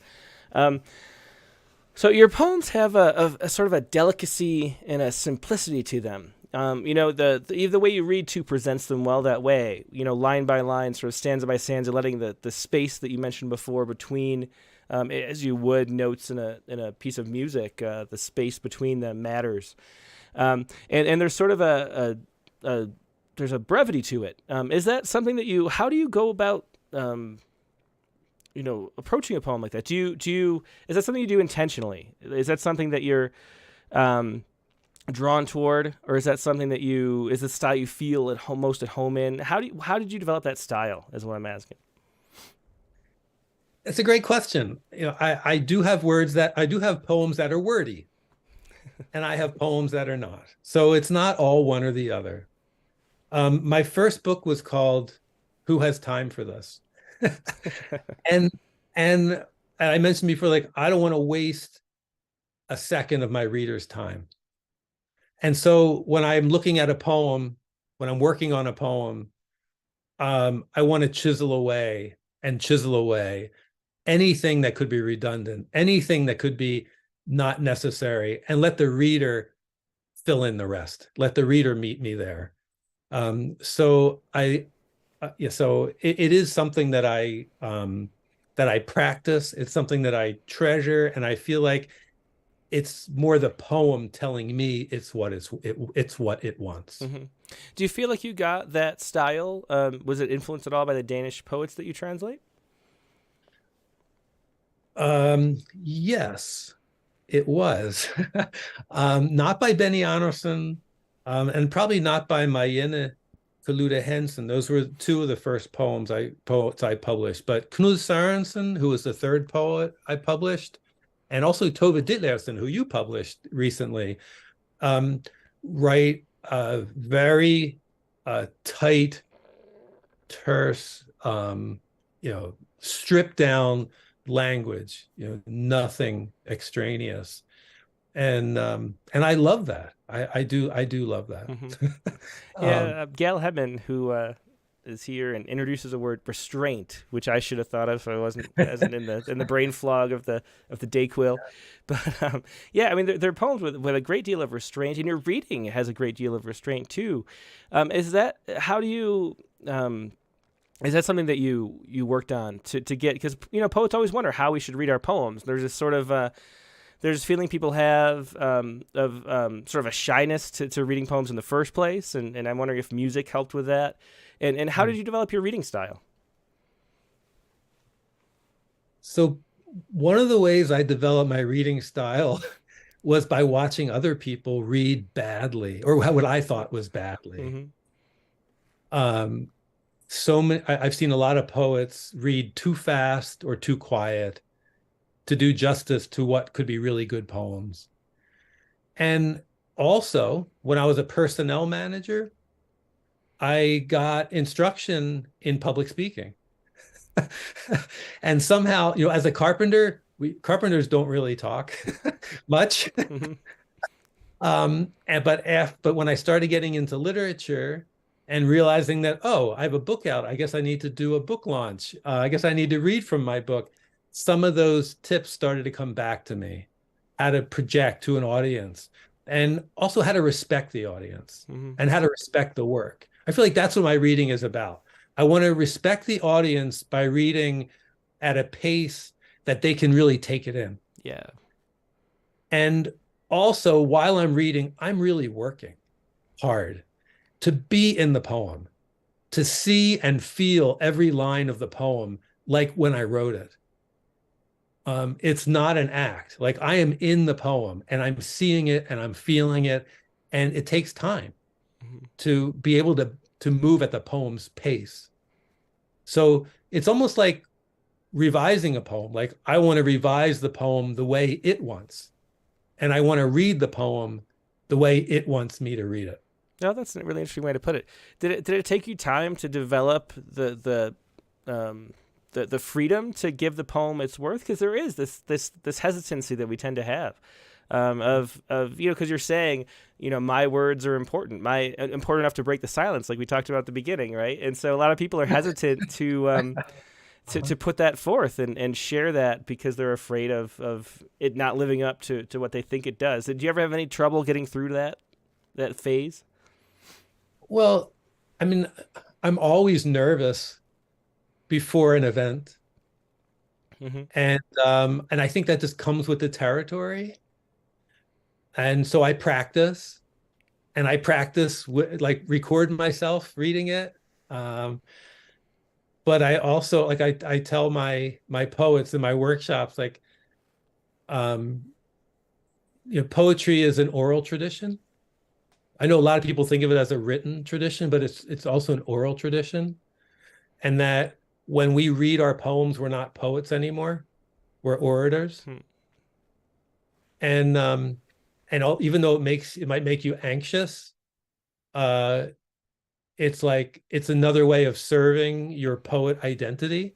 So your poems have a sort of a delicacy and a simplicity to them. The way you read too presents them well that way, line by line, sort of stanza by stanza, letting the space that you mentioned before between, as you would notes in a piece of music, the space between them matters. And there's sort of there's a brevity to it. Is that something how do you go about, approaching a poem like that? Is that something you do intentionally? Is that something that you're, drawn toward, or is that something that is the style you feel most at home in? How did you develop that style, is what I'm asking. It's a great question. I do have poems that are wordy, and I have poems that are not. So it's not all one or the other. My first book was called Who Has Time for This? and I mentioned before, I don't want to waste a second of my reader's time. And so when I'm looking at a poem, when I'm working on a poem, I want to chisel away anything that could be redundant, anything that could be not necessary, and let the reader fill in the rest. Let the reader meet me there. So it is something that I practice. It's something that I treasure, and I feel like it's more the poem telling me it's what it wants. Mm-hmm. Do you feel like you got that style? Was it influenced at all by the Danish poets that you translate? Yes, it was. Not by Benny Andersen, and probably not by Marianne Kaluta Hensen. Those were two of the first poets I published. But Knud Sørensen, who was the third poet I published, and also Tove Ditlevsen, who you published recently, write very tight, terse, stripped down language, nothing extraneous. And I love that. I do love that. Mm-hmm. Yeah, Gail Hedman, who is here and introduces the word restraint, which I should have thought of if I wasn't in the brain fog of the Dayquil. But I mean, they're poems with a great deal of restraint, and your reading has a great deal of restraint too. Is that something that you worked on to get? Because poets always wonder how we should read our poems. There's this sort of there's this feeling people have of sort of a shyness to reading poems in the first place, and I'm wondering if music helped with that. And how did you develop your reading style? So one of the ways I developed my reading style was by watching other people read badly, or what I thought was badly. Mm-hmm. I've seen a lot of poets read too fast or too quiet to do justice to what could be really good poems. And also, when I was a personnel manager, I got instruction in public speaking. And somehow, as a carpenter, carpenters don't really talk much. Mm-hmm. But when I started getting into literature and realizing that, oh, I have a book out, I guess I need to do a book launch. I guess I need to read from my book. Some of those tips started to come back to me, how to project to an audience, and also how to respect the audience Mm-hmm. and how to respect the work. I feel like that's what my reading is about. I want to respect the audience by reading at a pace that they can really take it in. Yeah. And also, while I'm reading, I'm really working hard to be in the poem, to see and feel every line of the poem like when I wrote it. It's not an act. Like, I am in the poem and I'm seeing it and I'm feeling it. And it takes time Mm-hmm. to be able to move at the poem's pace. So it's almost like revising a poem. Like, I want to revise the poem the way it wants. And I want to read the poem the way it wants me to read it. No, that's a really interesting way to put it. Did it take you time to develop the freedom to give the poem its worth? Because there is this hesitancy that we tend to have, of because you're saying, my words are important, important enough to break the silence, like we talked about at the beginning, right? And so a lot of people are hesitant to put that forth and share that because they're afraid of it not living up to what they think it does. Did you ever have any trouble getting through that phase? Well, I mean, I'm always nervous before an event. Mm-hmm. And I think that just comes with the territory. And so I practice like record myself reading it. But I also, like, I tell my poets in my workshops, like, poetry is an oral tradition. I know a lot of people think of it as a written tradition, but it's also an oral tradition. And that when we read our poems, we're not poets anymore. We're orators. Hmm. And even though it might make you anxious, it's like, it's another way of serving your poet identity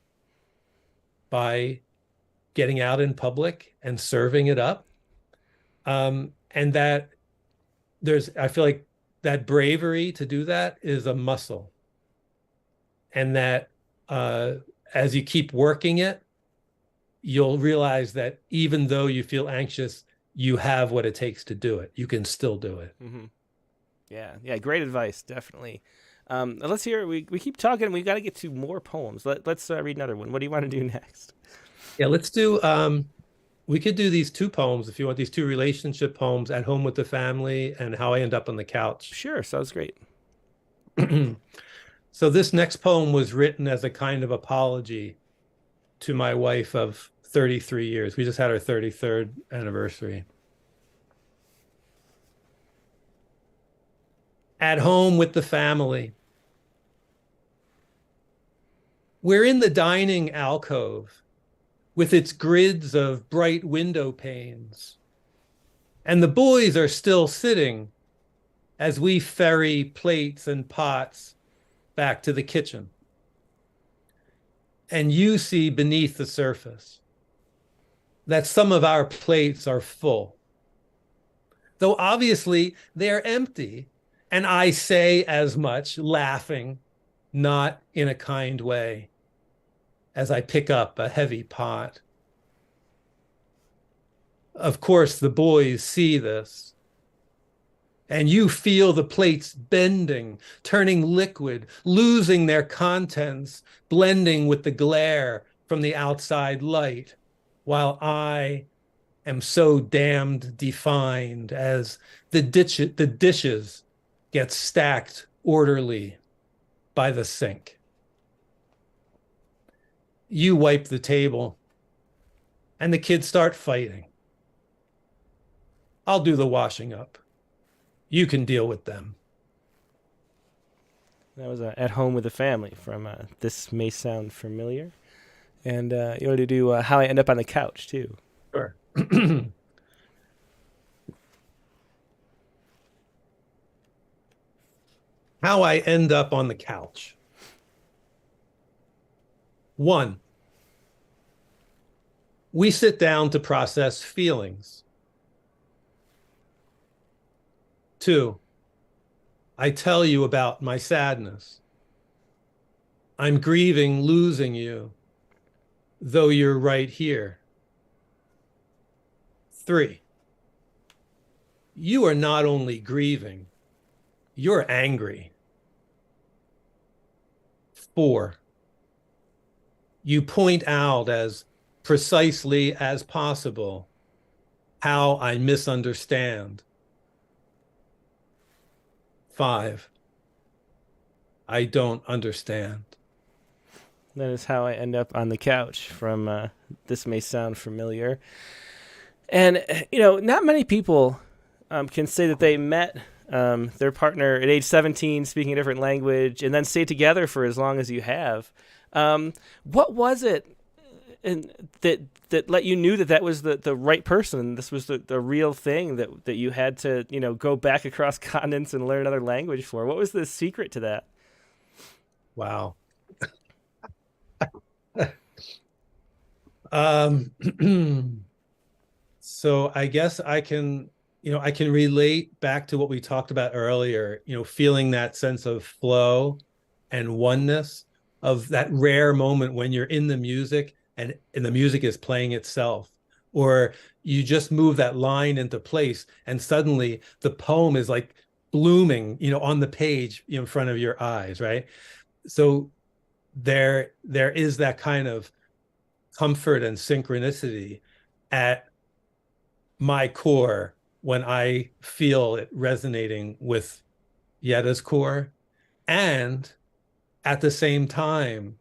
by getting out in public and serving it up. And that I feel like that bravery to do that is a muscle. And that as you keep working it, you'll realize that even though you feel anxious, you have what it takes to do it. You can still do it. Mm-hmm. Yeah, great advice, definitely. Let's hear. We keep talking. We've got to get to more poems. Let's read another one. What do you want to do next? Yeah, let's do. We could do these two poems if you want. These two relationship poems, At Home with the Family and How I End Up on the Couch. Sure, sounds great. So this next poem was written as a kind of apology to my wife of 33 years. We just had our 33rd anniversary. At home with the family. We're in the dining alcove with its grids of bright window panes. And the boys are still sitting as we ferry plates and pots back to the kitchen. And you see beneath the surface that some of our plates are full, though obviously they're empty. And I say as much, laughing, not in a kind way, as I pick up a heavy pot. Of course, the boys see this, and you feel the plates bending, turning liquid, losing their contents, blending with the glare from the outside light, while I am so damned defined as the dishes get stacked orderly by the sink. You wipe the table, and the kids start fighting. I'll do the washing up. You can deal with them. That was At Home with the Family from This May Sound Familiar. And you want to do How I End Up on the Couch, too. Sure. How I end up on the couch. 1, we sit down to process feelings. 2, I tell you about my sadness. I'm grieving losing you, though you're right here. 3, you are not only grieving, you're angry. 4, you point out as precisely as possible how I misunderstand. 5, I don't understand. That is how I end up on the couch from This May Sound Familiar. And, not many people can say that they met their partner at age 17 speaking a different language and then stay together for as long as you have. What was it that let you knew that was the right person? This was the real thing that you had to, go back across continents and learn another language for. What was the secret to that? Wow. So I guess I can relate back to what we talked about earlier, feeling that sense of flow and oneness, of that rare moment when you're in the music and the music is playing itself, or you just move that line into place and suddenly the poem is like blooming, on the page in front of your eyes, right? So there is that kind of comfort and synchronicity at my core when I feel it resonating with Yetta's core. And at the same time,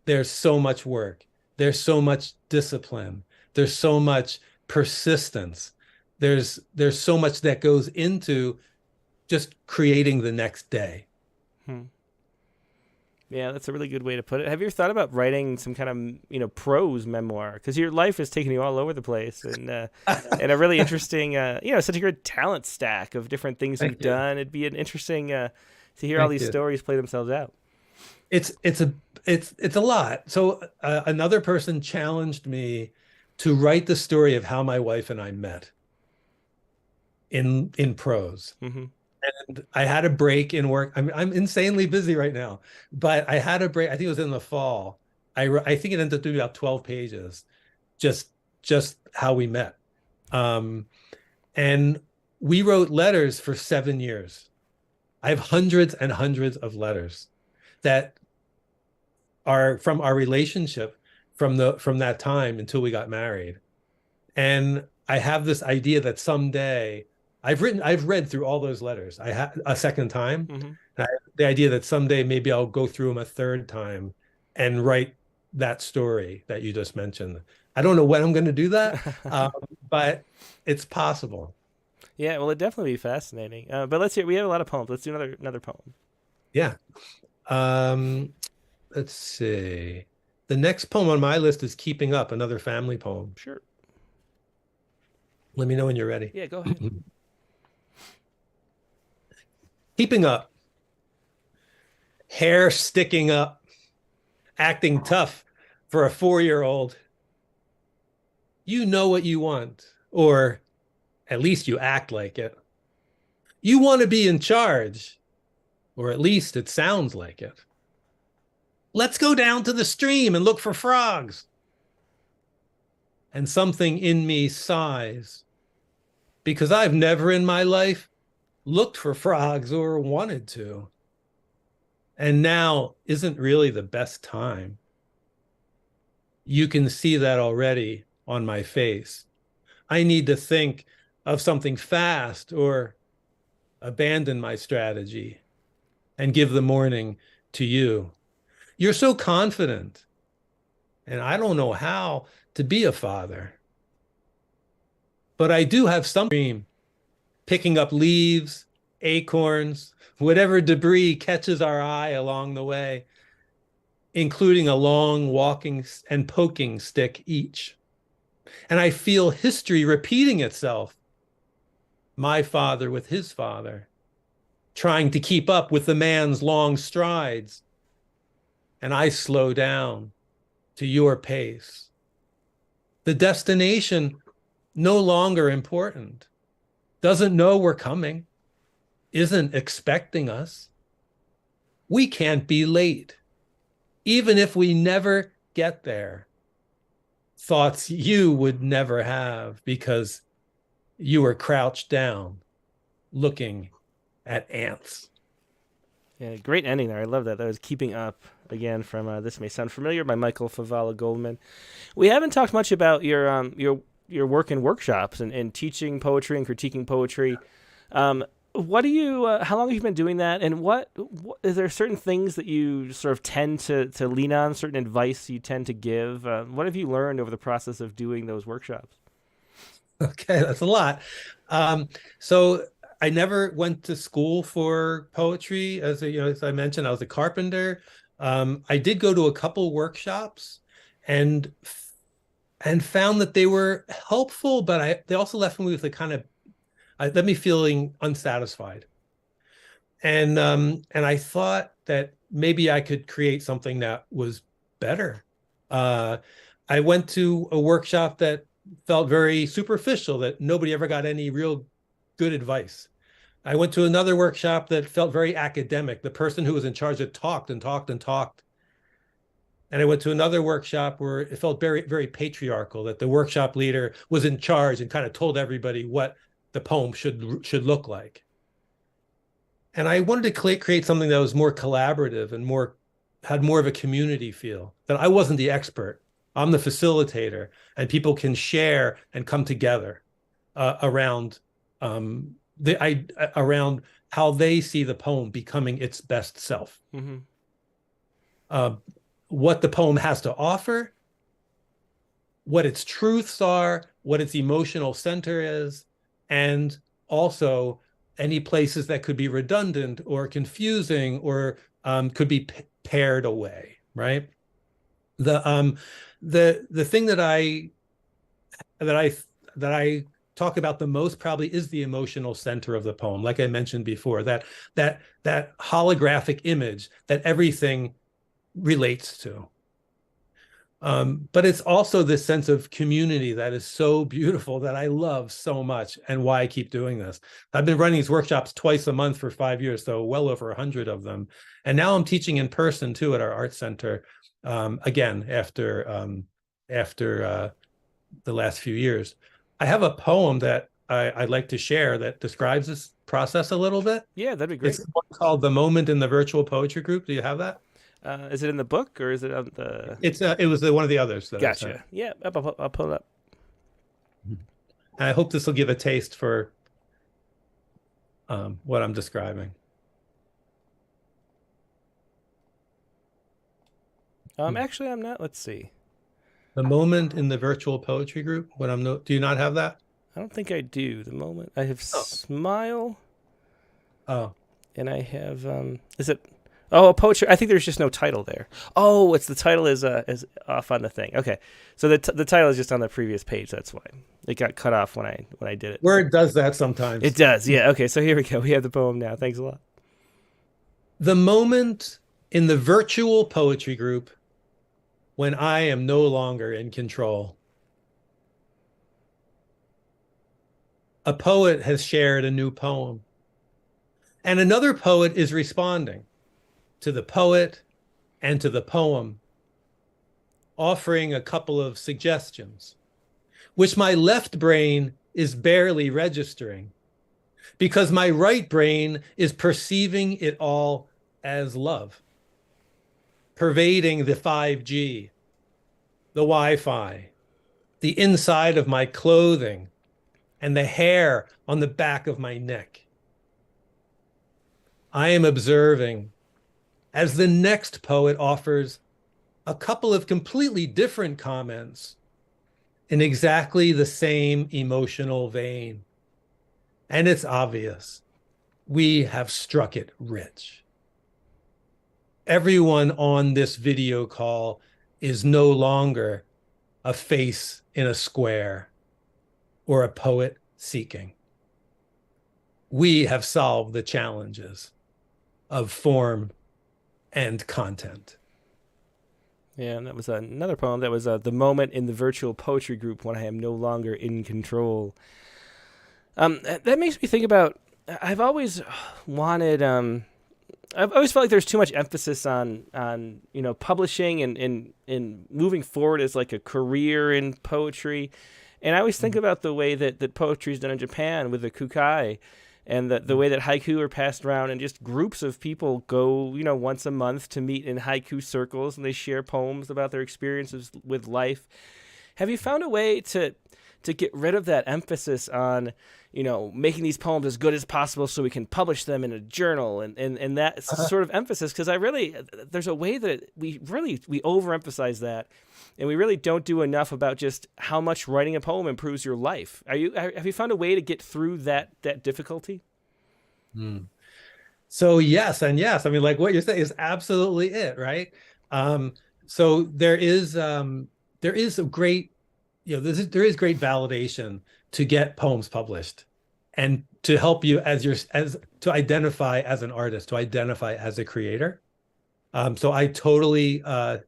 there's so much work. There's so much discipline. There's so much persistence. There's so much that goes into just creating the next day. Yeah, that's a really good way to put it. Have you ever thought about writing some kind of, prose memoir? Because your life has taken you all over the place, and a really interesting, such a good talent stack of different things you've done. It'd be an interesting to hear all these stories play themselves out. It's a lot. So another person challenged me to write the story of how my wife and I met in prose. Mm-hmm. And I had a break in work. I'm insanely busy right now, but I had a break. I think it was in the fall. I think it ended up being about 12 pages, just how we met. And we wrote letters for 7 years. I have hundreds and hundreds of letters that are from our relationship from that time until we got married. And I have this idea that someday I've read through all those letters. I had a second time. Mm-hmm. The idea that someday maybe I'll go through them a third time and write that story that you just mentioned. I don't know when I'm going to do that, but it's possible. Yeah, well, it'd definitely be fascinating. But let's hear. We have a lot of poems. Let's do another poem. Yeah. Let's see. The next poem on my list is Keeping Up, another family poem. Sure. Let me know when you're ready. Yeah, go ahead. Keeping up. Hair sticking up. Acting tough for a 4-year-old. You know what you want, or at least you act like it. You want to be in charge, or at least it sounds like it. Let's go down to the stream and look for frogs. And something in me sighs, because I've never in my life looked for frogs or wanted to. And now isn't really the best time. You can see that already on my face. I need to think of something fast or abandon my strategy and give the morning to you. You're so confident, and I don't know how to be a father. But I do have some dream, picking up leaves, acorns, whatever debris catches our eye along the way, including a long walking and poking stick each. And I feel history repeating itself. My father with his father, trying to keep up with the man's long strides. And I slow down to your pace. The destination no longer important, doesn't know we're coming, isn't expecting us. We can't be late, even if we never get there. Thoughts you would never have because you were crouched down looking at ants. Yeah, great ending there. I love that. That was Keeping Up, again, from This May Sound Familiar by Michael Favala Goldman. We haven't talked much about your work in workshops and teaching poetry and critiquing poetry. What do you? How long have you been doing that? And what is there certain things that you sort of tend to lean on? Certain advice you tend to give? What have you learned over the process of doing those workshops? Okay, that's a lot. So I never went to school for poetry. As I mentioned, I was a carpenter. I did go to a couple workshops and found that they were helpful, but they also left me with a kind of left me feeling unsatisfied. And I thought that maybe I could create something that was better. I went to a workshop that felt very superficial, that nobody ever got any real good advice. I went to another workshop that felt very academic. The person who was in charge had talked and talked and talked. And I went to another workshop where it felt very, very patriarchal, that the workshop leader was in charge and kind of told everybody what the poem should look like. And I wanted to create something that was more collaborative and had more of a community feel, that I wasn't the expert. I'm the facilitator, and people can share and come together around around how they see the poem becoming its best self. Mm-hmm. What the poem has to offer, what its truths are, what its emotional center is, and also any places that could be redundant or confusing or could be pared away, right? The thing that I talk about the most probably is the emotional center of the poem. Like I mentioned before, that holographic image that everything relates to. But it's also this sense of community that is so beautiful, that I love so much, and why I keep doing this. I've been running these workshops twice a month for 5 years, so well over 100 of them. And now I'm teaching in person too at our art center, again, after the last few years. I have a poem that I'd like to share that describes this process a little bit. Yeah, that'd be great. It's called The Moment in the Virtual Poetry Group. Do you have that? Is it in the book or is it on the? It was one of the others. That Gotcha. Yeah, I'll pull it up. I hope this will give a taste for what I'm describing. Actually, I'm not. Let's see. The Moment in the Virtual Poetry Group. Do you not have that? I don't think I do. The Moment. I have Smile. Oh. And I have. Is it? Oh, a poetry. I think there's just no title there. Oh, it's the title is off on the thing. Okay, so the title is just on the previous page. That's why it got cut off when I did it. Word does that sometimes. It does. Yeah. Okay. So here we go. We have the poem now. Thanks a lot. The moment in the virtual poetry group when I am no longer in control. A poet has shared a new poem, and another poet is responding to the poet and to the poem, offering a couple of suggestions, which my left brain is barely registering, because my right brain is perceiving it all as love, pervading the 5G, the Wi-Fi, the inside of my clothing, and the hair on the back of my neck. I am observing as the next poet offers a couple of completely different comments in exactly the same emotional vein. And it's obvious, we have struck it rich. Everyone on this video call is no longer a face in a square or a poet seeking. we have solved the challenges of form and content. Yeah, and that was another poem. That was the moment in the virtual poetry group when I am no longer in control. That makes me think about. I've always wanted. I've always felt like there's too much emphasis on publishing and moving forward as like a career in poetry, and I always think about the way that poetry is done in Japan with the kukai, and the way that haiku are passed around, and just groups of people go once a month to meet in haiku circles, and they share poems about their experiences with life. Have you found a way to get rid of that emphasis on making these poems as good as possible so we can publish them in a journal and that sort of emphasis? Because there's a way that we overemphasize that, and we really don't do enough about just how much writing a poem improves your life. Have you found a way to get through that difficulty? So yes and yes. I mean, like what you're saying is absolutely it, right? So there is a great, there is great validation to get poems published and to help you to identify as an artist, to identify as a creator. So I totally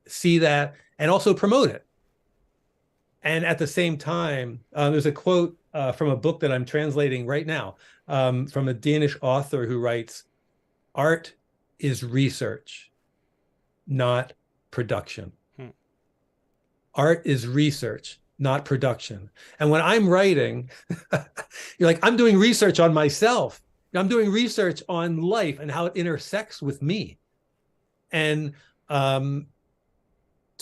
see that and also promote it. And at the same time, there's a quote from a book that I'm translating right now from a Danish author who writes, "Art is research, not production." Art is research, not production. And when I'm writing, you're like, I'm doing research on myself. I'm doing research on life and how it intersects with me. And to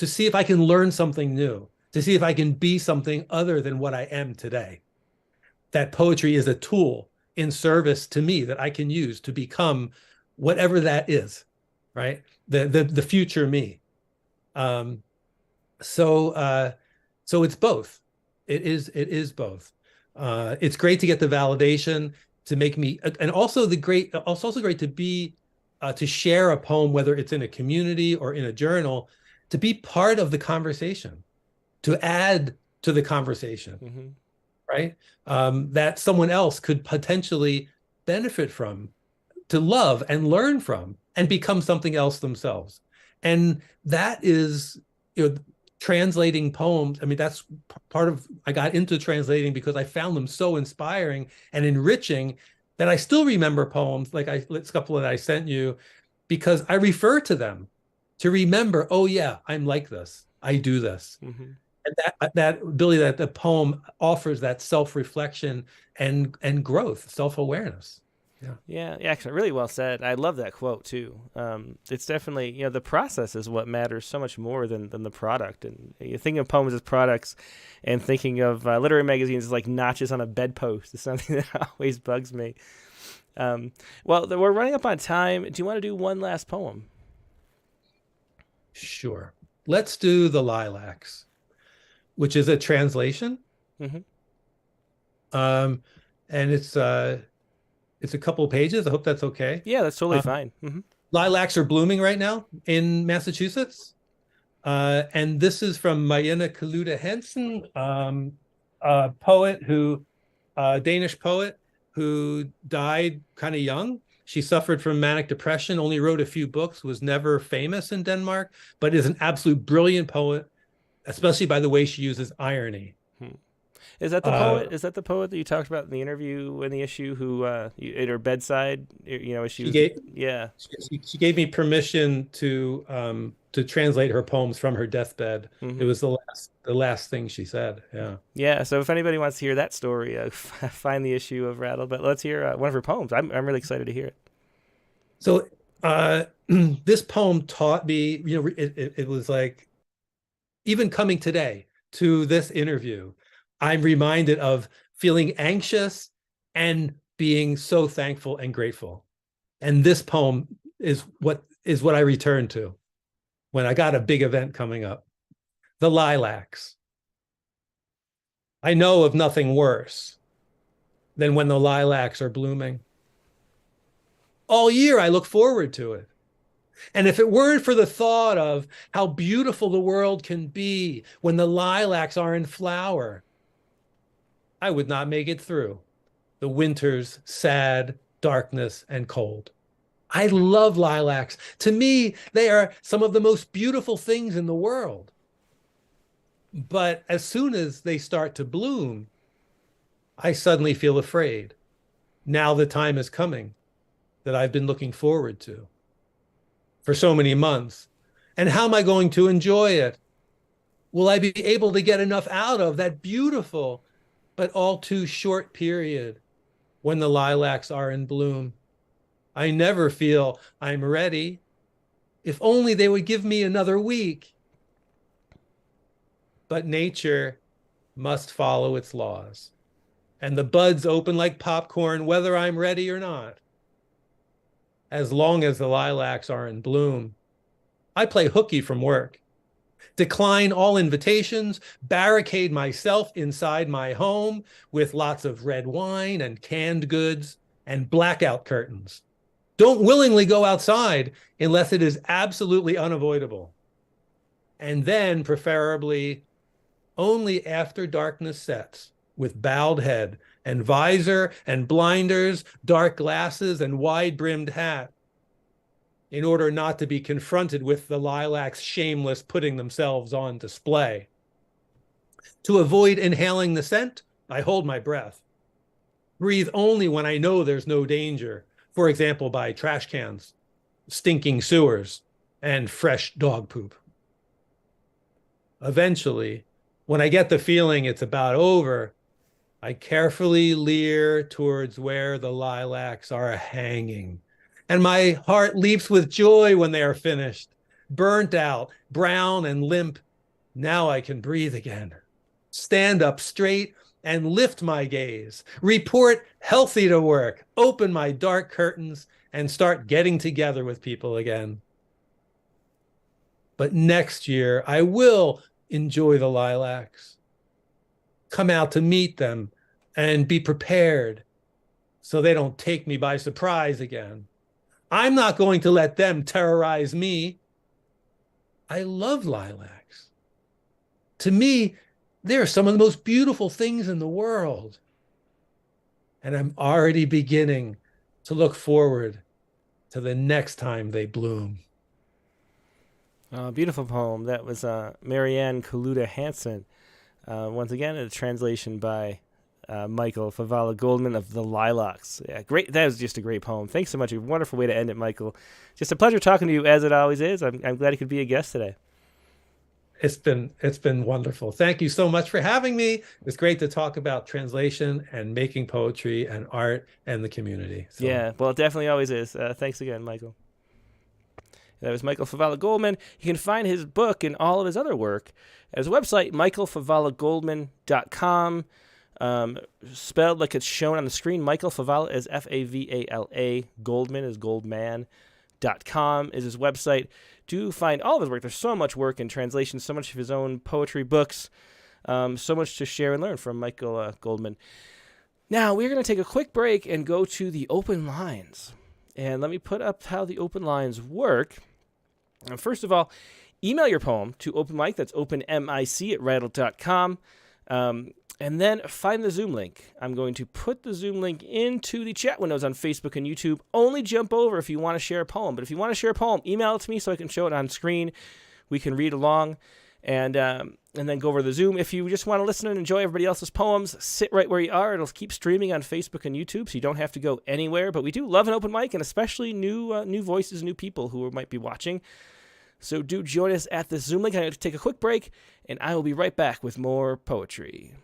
see if I can learn something new, to see if I can be something other than what I am today. That poetry is a tool in service to me that I can use to become whatever that is, right? The future me. So it's both. It is both. It's great to get the validation to make me, and also it's also great to be to share a poem, whether it's in a community or in a journal, to be part of the conversation, to add to the conversation, right? That someone else could potentially benefit from, to love and learn from, and become something else themselves. And that is, translating poems. I mean, that's part of, I got into translating because I found them so inspiring and enriching that I still remember poems like a couple that I sent you, because I refer to them to remember, oh yeah, I'm like this, I do this. And that ability that the poem offers, that self-reflection and growth, self-awareness. Yeah, actually, really well said. I love that quote too. It's definitely, the process is what matters so much more than the product. And you think of poems as products, and thinking of literary magazines as like notches on a bedpost is something that always bugs me. Well, we're running up on time. Do you want to do one last poem? Sure. Let's do The Lilacs, which is a translation. And it's a couple of pages. I hope that's okay. Yeah, that's totally fine. Lilacs are blooming right now in Massachusetts. And this is from Mayena Kaluta Hensen, a poet Danish poet who died kind of young. She suffered from manic depression, only wrote a few books, was never famous in Denmark, but is an absolute brilliant poet, especially by the way she uses irony. Is that the poet? Is that the poet that you talked about in the interview in the issue? Who at her bedside, she gave me permission to translate her poems from her deathbed. It was the last thing she said. Yeah. So if anybody wants to hear that story, find the issue of Rattle. But let's hear one of her poems. I'm really excited to hear it. So this poem taught me. It was like, even coming today to this interview, I'm reminded of feeling anxious and being so thankful and grateful. And this poem is what I return to when I got a big event coming up. The Lilacs. I know of nothing worse than when the lilacs are blooming. All year I look forward to it. And if it weren't for the thought of how beautiful the world can be when the lilacs are in flower, I would not make it through. the winter's sad darkness and cold. I love lilacs. To me, they are some of the most beautiful things in the world. But as soon as they start to bloom, I suddenly feel afraid. Now the time is coming that I've been looking forward to for so many months. And how am I going to enjoy it? Will I be able to get enough out of that beautiful but all too short period when the lilacs are in bloom? I never feel I'm ready. If only they would give me another week. But nature must follow its laws, and the buds open like popcorn, whether I'm ready or not. As long as the lilacs are in bloom, I play hooky from work, decline all invitations, barricade myself inside my home with lots of red wine and canned goods and blackout curtains. Don't willingly go outside unless it is absolutely unavoidable. And then, preferably, only after darkness sets, with bowed head and visor and blinders, dark glasses and wide-brimmed hat, in order not to be confronted with the lilacs shameless putting themselves on display. To avoid inhaling the scent, I hold my breath. Breathe only when I know there's no danger, for example, by trash cans, stinking sewers, and fresh dog poop. Eventually, when I get the feeling it's about over, I carefully leer towards where the lilacs are hanging, and my heart leaps with joy when they are finished, burnt out, brown and limp. Now I can breathe again, stand up straight and lift my gaze, report healthy to work, open my dark curtains, and start getting together with people again. But next year, I will enjoy the lilacs, come out to meet them, and be prepared so they don't take me by surprise again. I'm not going to let them terrorize me. I love lilacs. To me, they're some of the most beautiful things in the world. And I'm already beginning to look forward to the next time they bloom. Beautiful poem. That was Marianne Kaluta Hansen. Once again, a translation by Michael Favala Goldman of The Lilacs. Yeah, great. That was just a great poem. Thanks so much. A wonderful way to end it, Michael. Just a pleasure talking to you, as it always is. I'm glad you could be a guest today. It's been wonderful. Thank you so much for having me. It's great to talk about translation and making poetry and art and the community. So. Yeah, well, it definitely always is. Thanks again, Michael. That was Michael Favala Goldman. You can find his book and all of his other work at his website, michaelfavalagoldman.com. Spelled like it's shown on the screen. Michael Favala is Favala. Goldman is goldman.com is his website. Do find all of his work. There's so much work in translation, so much of his own poetry books, so much to share and learn from Michael Goldman. Now, we're going to take a quick break and go to the open lines. And let me put up how the open lines work. First of all, email your poem to openmic, that's openmic@rattle.com. And then find the Zoom link. I'm going to put the Zoom link into the chat windows on Facebook and YouTube. Only jump over if you want to share a poem. But if you want to share a poem, email it to me so I can show it on screen. We can read along and then go over the Zoom. If you just want to listen and enjoy everybody else's poems, sit right where you are. It'll keep streaming on Facebook and YouTube, so you don't have to go anywhere. But we do love an open mic, and especially new voices, new people who might be watching. So do join us at the Zoom link. I'm going to take a quick break, and I will be right back with more poetry.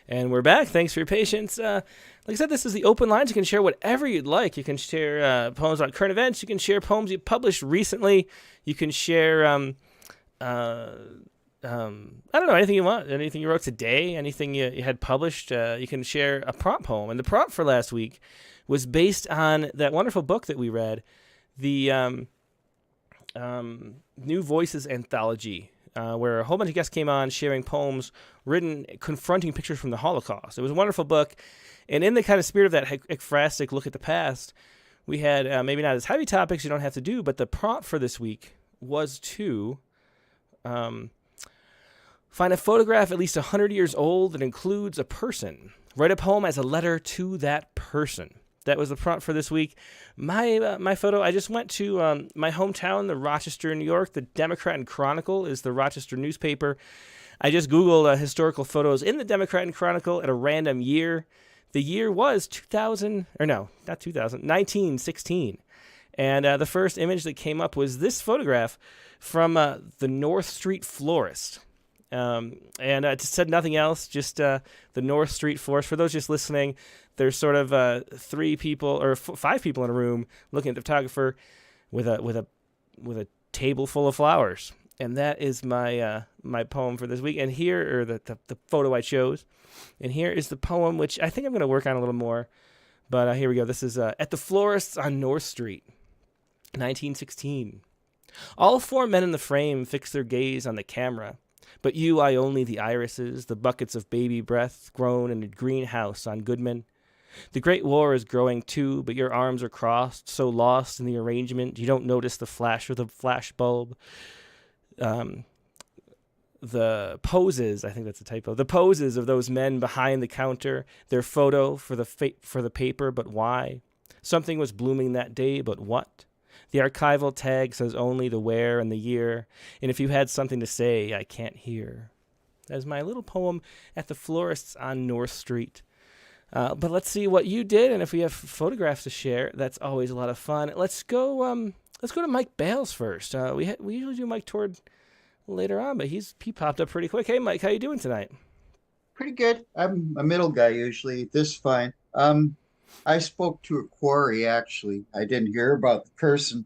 And we're back. Thanks for your patience. Like I said, this is the open lines. You can share whatever you'd like. You can share poems about current events. You can share poems you published recently. You can share, I don't know, anything you want. Anything you wrote today, anything you had published. You can share a prompt poem. And the prompt for last week was based on that wonderful book that we read, the New Voices Anthology, where a whole bunch of guests came on sharing poems written confronting pictures from the Holocaust. It was a wonderful book. And in the kind of spirit of that ekphrastic look at the past, we had maybe not as heavy topics you don't have to do, but the prompt for this week was to find a photograph at least 100 years old that includes a person. Write a poem as a letter to that person. That was the prompt for this week. My photo, I just went to my hometown, the Rochester, New York. The Democrat and Chronicle is the Rochester newspaper. I just Googled historical photos in the Democrat and Chronicle at a random year. The year was 1916. And the first image that came up was this photograph from the North Street Florist. And it said nothing else, just the North Street Florist. For those just listening, there's sort of 3 people or 5 people in a room looking at the photographer with a table full of flowers. And that is my my poem for this week. And here, or the photo I chose. And here is the poem, which I think I'm going to work on a little more. But here we go. This is At the Florist's on North Street, 1916. All 4 men in the frame fix their gaze on the camera. But you eye only the irises, the buckets of baby breath grown in a greenhouse on Goodman. The Great War is growing too, but your arms are crossed, so lost in the arrangement, you don't notice the flash of the flash bulb. The poses, I think that's a typo, the poses of those men behind the counter, their photo for the paper, but why? Something was blooming that day, but what? The archival tag says only the where and the year, and if you had something to say, I can't hear. That's my little poem At the Florist's on North Street. But let's see what you did, and if we have photographs to share, that's always a lot of fun. Let's go to Mike Bales first. We usually do Mike toward later on, but he popped up pretty quick. Hey, Mike, how you doing tonight? Pretty good. I'm a middle guy usually. This is fine. I spoke to a quarry, actually. I didn't hear about the person.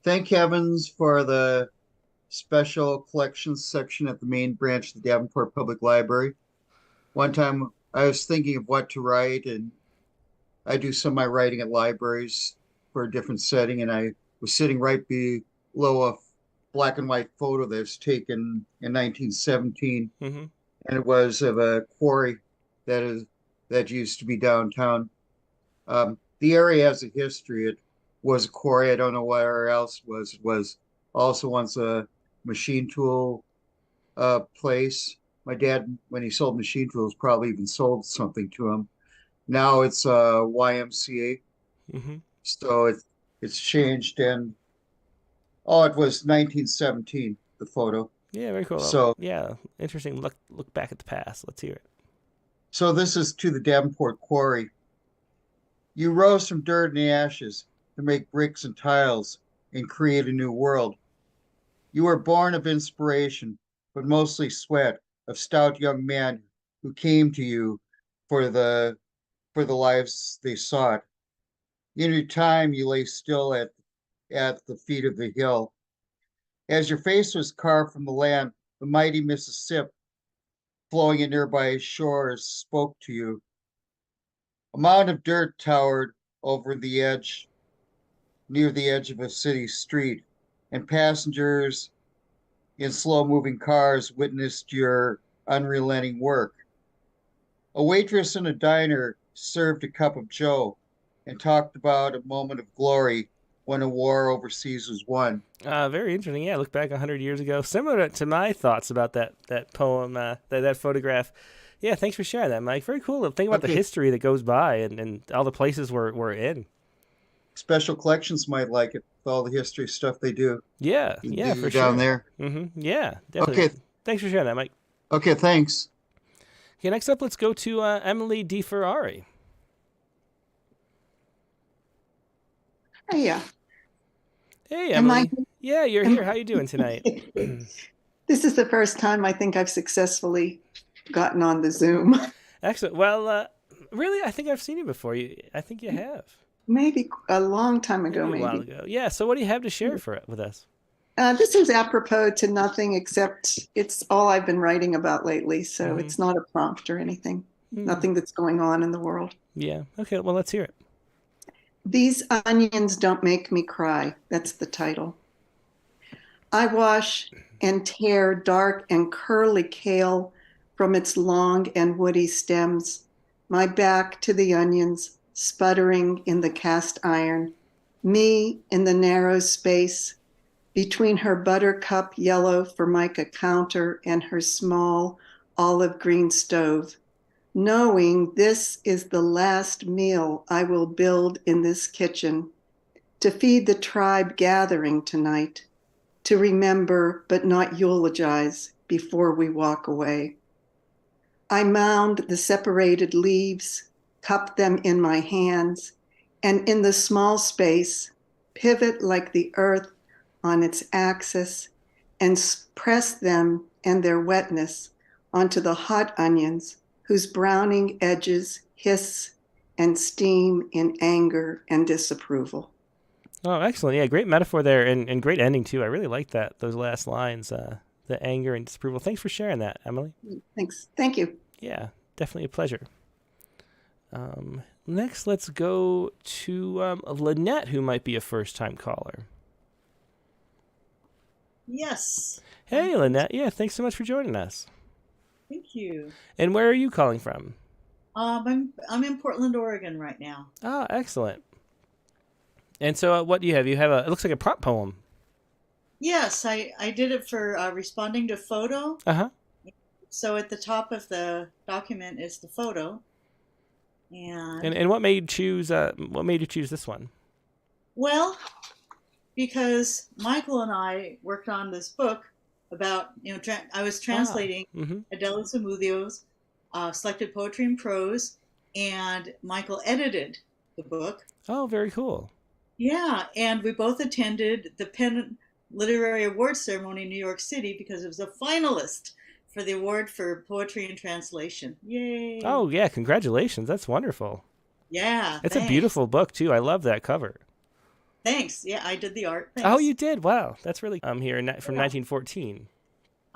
Thank heavens for the special collections section at the main branch of the Davenport Public Library. One time I was thinking of what to write, and I do some of my writing at libraries for a different setting, and I was sitting right below a black and white photo that was taken in 1917, and it was of a quarry that used to be downtown. The area has a history. It was a quarry. I don't know where else it was also once a machine tool place. My dad, when he sold machine tools, probably even sold something to him. Now it's a YMCA. So it's changed, and it was 1917, the photo. Yeah, very cool. So yeah, interesting look back at the past. Let's hear it. So this is to the Davenport quarry. You rose from dirt and ashes to make bricks and tiles and create a new world. You were born of inspiration, but mostly sweat, of stout young men who came to you for the lives they sought. In your time, you lay still at the feet of the hill. As your face was carved from the land, the mighty Mississippi, flowing in nearby shores, spoke to you. A mound of dirt towered over the edge, near the edge of a city street, and passengers in slow-moving cars witnessed your unrelenting work. A waitress in a diner served a cup of joe and talked about a moment of glory when a war overseas was won. Very interesting. Yeah, look back 100 years ago. Similar to my thoughts about that poem, that photograph. Yeah, thanks for sharing that, Mike. Very cool. Think about the history that goes by and all the places we're in. Special collections might like it with all the history stuff they do. Yeah, for sure. Down there. Yeah, definitely. Okay. Thanks for sharing that, Mike. Okay, thanks. Okay, next up, let's go to Emily DeFerrari. Hey, Emily. Yeah, you're here. How you doing tonight? This is the first time I think I've successfully gotten on the Zoom. Excellent. Well, really, I think I've seen you before. I think you have. Maybe a long time ago, Maybe a while ago. Yeah. So, what do you have to share with us? This is apropos to nothing except it's all I've been writing about lately. So it's not a prompt or anything. Nothing that's going on in the world. Yeah. Okay. Well, let's hear it. These onions don't make me cry. That's the title. I wash and tear dark and curly kale from its long and woody stems, my back to the onions, sputtering in the cast iron, me in the narrow space between her buttercup yellow Formica counter and her small olive green stove, knowing this is the last meal I will build in this kitchen, to feed the tribe gathering tonight, to remember but not eulogize before we walk away. I mound the separated leaves, cup them in my hands, and in the small space, pivot like the earth on its axis and press them and their wetness onto the hot onions whose browning edges hiss and steam in anger and disapproval. Oh, excellent. Yeah, great metaphor there and great ending, too. I really like those last lines, the anger and disapproval. Thanks for sharing that, Emily. Thanks. Thank you. Yeah, definitely a pleasure. Next, let's go to Lynette, who might be a first-time caller. Yes. Hey, Lynette. Yeah, thanks so much for joining us. Thank you. And where are you calling from? I'm in Portland, Oregon right now. Ah, excellent. And so what do you have? You have it looks like a prompt poem. Yes, I did it for responding to photo. Uh-huh. So at the top of the document is the photo. And what made you choose this one? Well, because Michael and I worked on this book about, I was translating Adele Zamudio's selected poetry and prose, and Michael edited the book. Oh, very cool. Yeah, and we both attended the Penn Literary Awards ceremony in New York City because it was a finalist for the award for poetry and translation. Yay! Oh, yeah, congratulations. That's wonderful. Yeah, it's a beautiful book, too. I love that cover. Thanks. Yeah, I did the art. Thanks. Oh, you did? Wow. That's really here from 1914.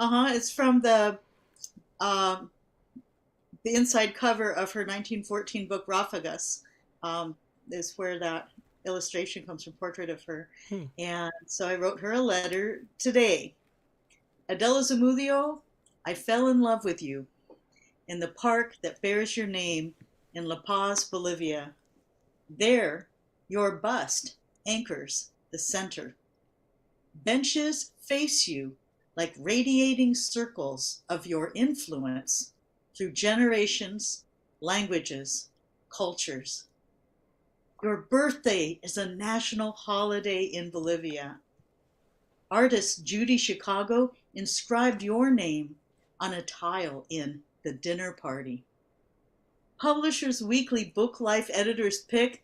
It's from the inside cover of her 1914 book, Raphagus, is where that illustration comes from, portrait of her. And so I wrote her a letter today. Adela Zamudio, I fell in love with you in the park that bears your name in La Paz, Bolivia. There, your bust anchors the center. Benches face you like radiating circles of your influence through generations, languages, cultures. Your birthday is a national holiday in Bolivia. Artist Judy Chicago inscribed your name on a tile in The Dinner Party. Publishers Weekly Book Life Editor's Pick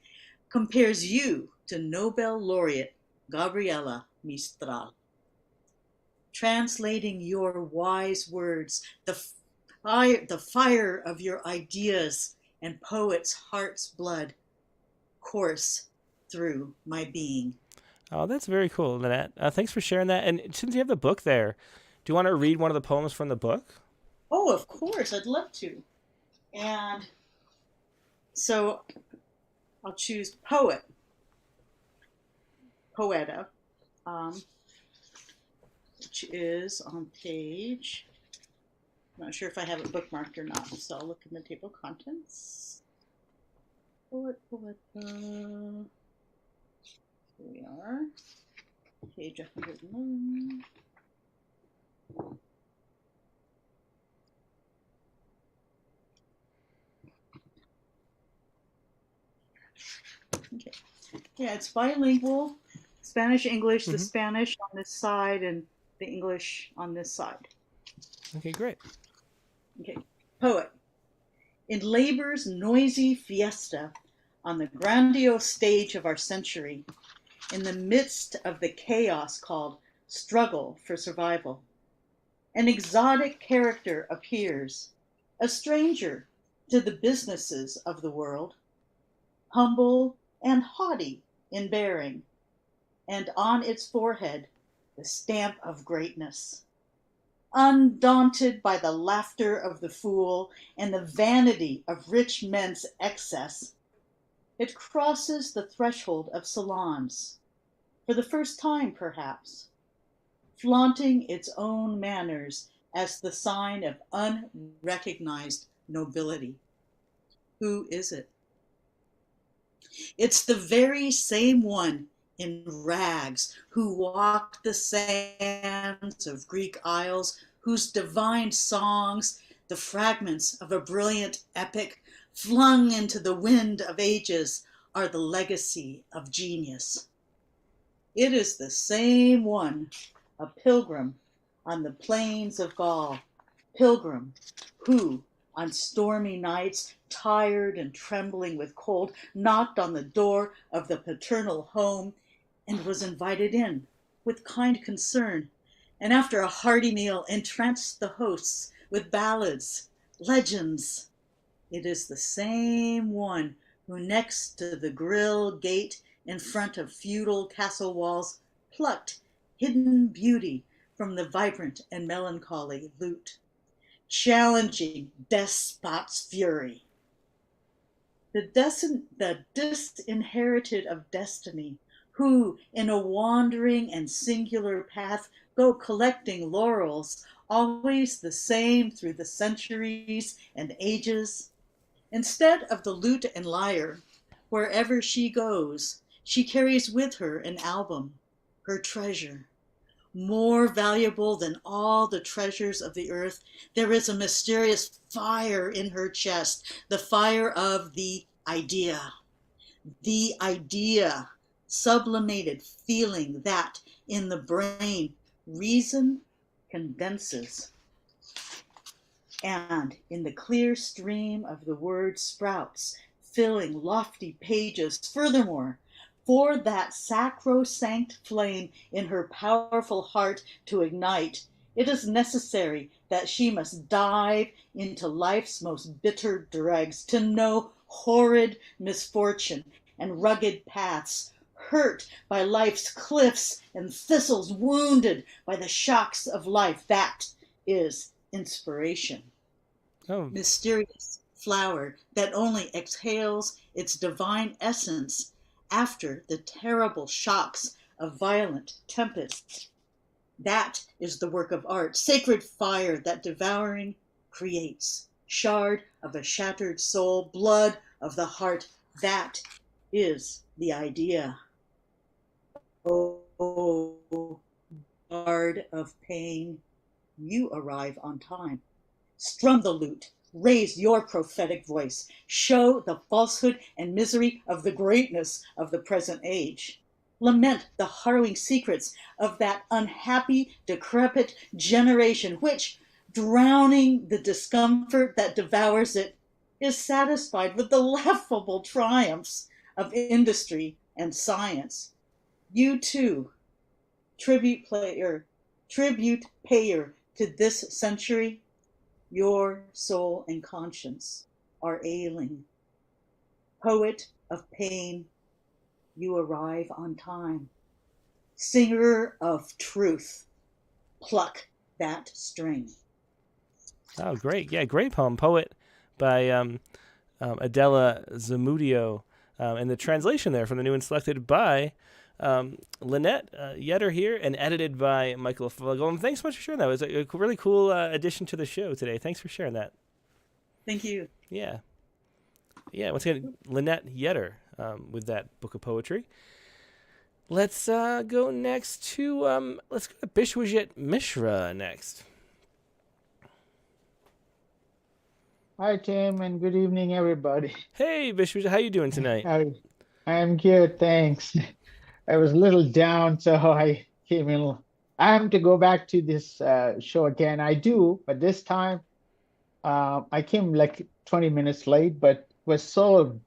compares you to Nobel laureate Gabriela Mistral. Translating your wise words, the fire of your ideas and poet's heart's blood course through my being. Oh, that's very cool, Lynette. Thanks for sharing that. And since you have the book there, do you want to read one of the poems from the book? Oh, of course. I'd love to. And so I'll choose poeta, which is on page, I'm not sure if I have it bookmarked or not, so I'll look in the table of contents. Poeta. Here we are, page 101. Okay. Yeah, it's bilingual, Spanish, English, the Spanish on this side and the English on this side. Okay, great. Okay, poet. In labor's noisy fiesta, on the grandiose stage of our century, in the midst of the chaos called struggle for survival, an exotic character appears a stranger to the businesses of the world, humble and haughty in bearing, and on its forehead the stamp of greatness. Undaunted by the laughter of the fool and the vanity of rich men's excess, it crosses the threshold of salons, for the first time perhaps, flaunting its own manners as the sign of unrecognized nobility. Who is it? It's the very same one in rags who walked the sands of Greek isles, whose divine songs, the fragments of a brilliant epic flung into the wind of ages, are the legacy of genius. It is the same one, a pilgrim on the plains of Gaul, pilgrim who, on stormy nights, tired and trembling with cold, knocked on the door of the paternal home and was invited in with kind concern, and after a hearty meal entranced the hosts with ballads, legends. It is the same one who next to the grill gate in front of feudal castle walls plucked hidden beauty from the vibrant and melancholy lute, challenging despot's fury. The disinherited of destiny, who in a wandering and singular path go collecting laurels, always the same through the centuries and ages. Instead of the lute and lyre, wherever she goes, she carries with her an album, her treasure. More valuable than all the treasures of the earth, there is a mysterious fire in her chest, the fire of the idea, sublimated feeling that in the brain reason condenses, and in the clear stream of the word sprouts, filling lofty pages. Furthermore, for that sacrosanct flame in her powerful heart to ignite, it is necessary that she must dive into life's most bitter dregs, to know horrid misfortune and rugged paths, hurt by life's cliffs and thistles, wounded by the shocks of life. That is inspiration. Oh. Mysterious flower that only exhales its divine essence after the terrible shocks of violent tempests. That is the work of art, sacred fire that devouring creates, shard of a shattered soul, blood of the heart. That is the idea. Oh, bard of pain, you arrive on time. Strum the lute, raise your prophetic voice, show the falsehood and misery of the greatness of the present age. Lament the harrowing secrets of that unhappy, decrepit generation which, drowning the discomfort that devours it, is satisfied with the laughable triumphs of industry and science. You too, tribute payer to this century, your soul and conscience are ailing. Poet of pain, you arrive on time. Singer of truth, pluck that string. Oh, great. Yeah, great poem. Poet by Adela Zamudio. And the translation there from the New and Selected by Lynette Yetter here, and edited by Michael Favala Goldman. Thanks so much for sharing that. It was a really cool addition to the show today. Thanks for sharing that. Thank you. Yeah. Yeah, once again, Lynette Yetter with that book of poetry. Let's go next to let's go to Bishwajit Mishra next. Hi, Tim, and good evening, everybody. Hey, Bishwajit, how you doing tonight? I'm good, thanks. I was a little down, so I came in. I have to go back to this show again. I do, but this time I came like 20 minutes late, but it was so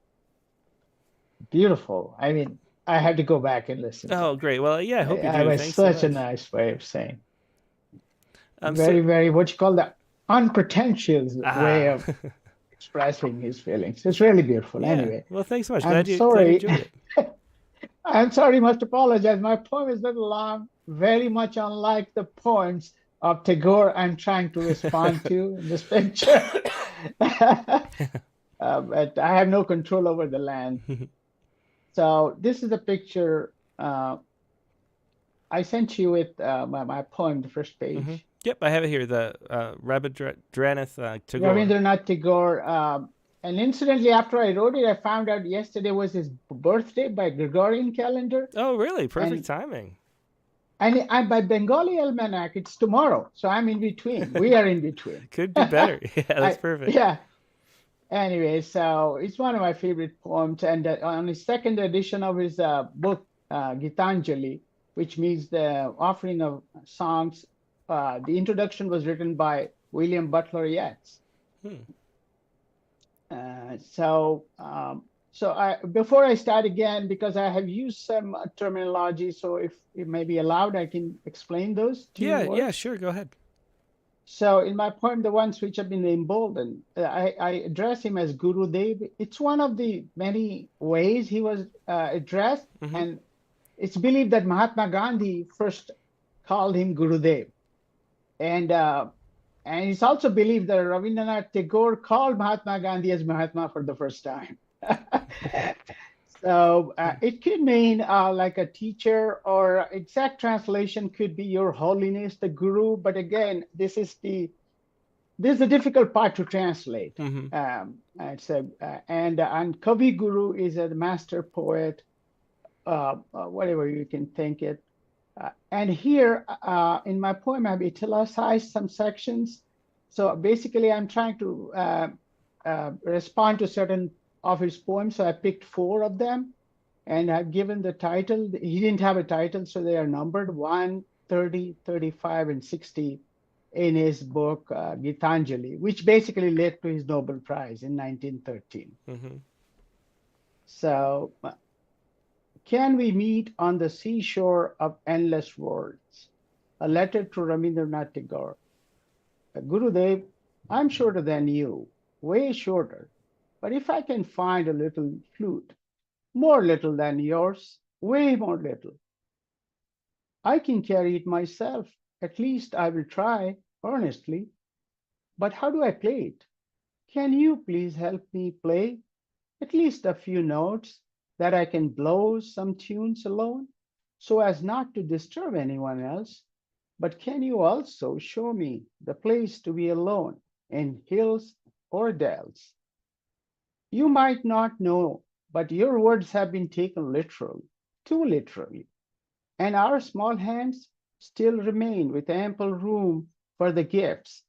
beautiful. I mean, I had to go back and listen. Oh, great. Well, yeah, I hope you do. It was Thanks such so a much. nice way of saying. So- Very, what you call that? unpretentious way of expressing his feelings. It's really beautiful. Yeah. Anyway, Well, thanks so much. I'm Glad you sorry. enjoyed it. I'm sorry, must apologize. My poem is a little long, very much unlike the poems of Tagore I'm trying to respond to in this picture. But I have no control over the land. So this is a picture I sent you with my poem, the first page. Yep, I have it here. The Rabindranath Tagore. Rabindranath Tagore. And incidentally, after I wrote it, I found out yesterday was his birthday by Gregorian calendar. Oh, really? Perfect timing. And by Bengali almanac, it's tomorrow. So I'm in between. We are in between. Could be better. Yeah, that's perfect. Yeah. Anyway, so it's one of my favorite poems. And on the second edition of his book, Gitanjali, which means the offering of songs, the introduction was written by William Butler Yeats. Before I start again, because I have used some terminology, so if it may be allowed, I can explain those. Yeah, sure. Go ahead. So in my poem, the ones which have been emboldened, I address him as Guru Dev. It's one of the many ways he was addressed, and it's believed that Mahatma Gandhi first called him Guru Dev, and it's also believed that Rabindranath Tagore called Mahatma Gandhi as Mahatma for the first time. So it could mean like a teacher, or exact translation could be Your Holiness, the Guru. But again, this is the difficult part to translate. And Kavi Guru is a master poet, whatever you can think it. And here in my poem, I've italicized some sections. So basically, I'm trying to respond to certain of his poems. So I picked 4 of them, and I've given the title. He didn't have a title, so they are numbered 1, 30, 35, and 60 in his book, Gitanjali, which basically led to his Nobel Prize in 1913. So, can we meet on the seashore of endless worlds? A letter to Rabindranath Tagore. Gurudev, I'm shorter than you, way shorter. But if I can find a little flute, more little than yours, way more little, I can carry it myself. At least I will try earnestly. But how do I play it? Can you please help me play at least a few notes, that I can blow some tunes alone, so as not to disturb anyone else? But can you also show me the place to be alone in hills or dales? You might not know, but your words have been taken literally, too literally, and our small hands still remain with ample room for the gifts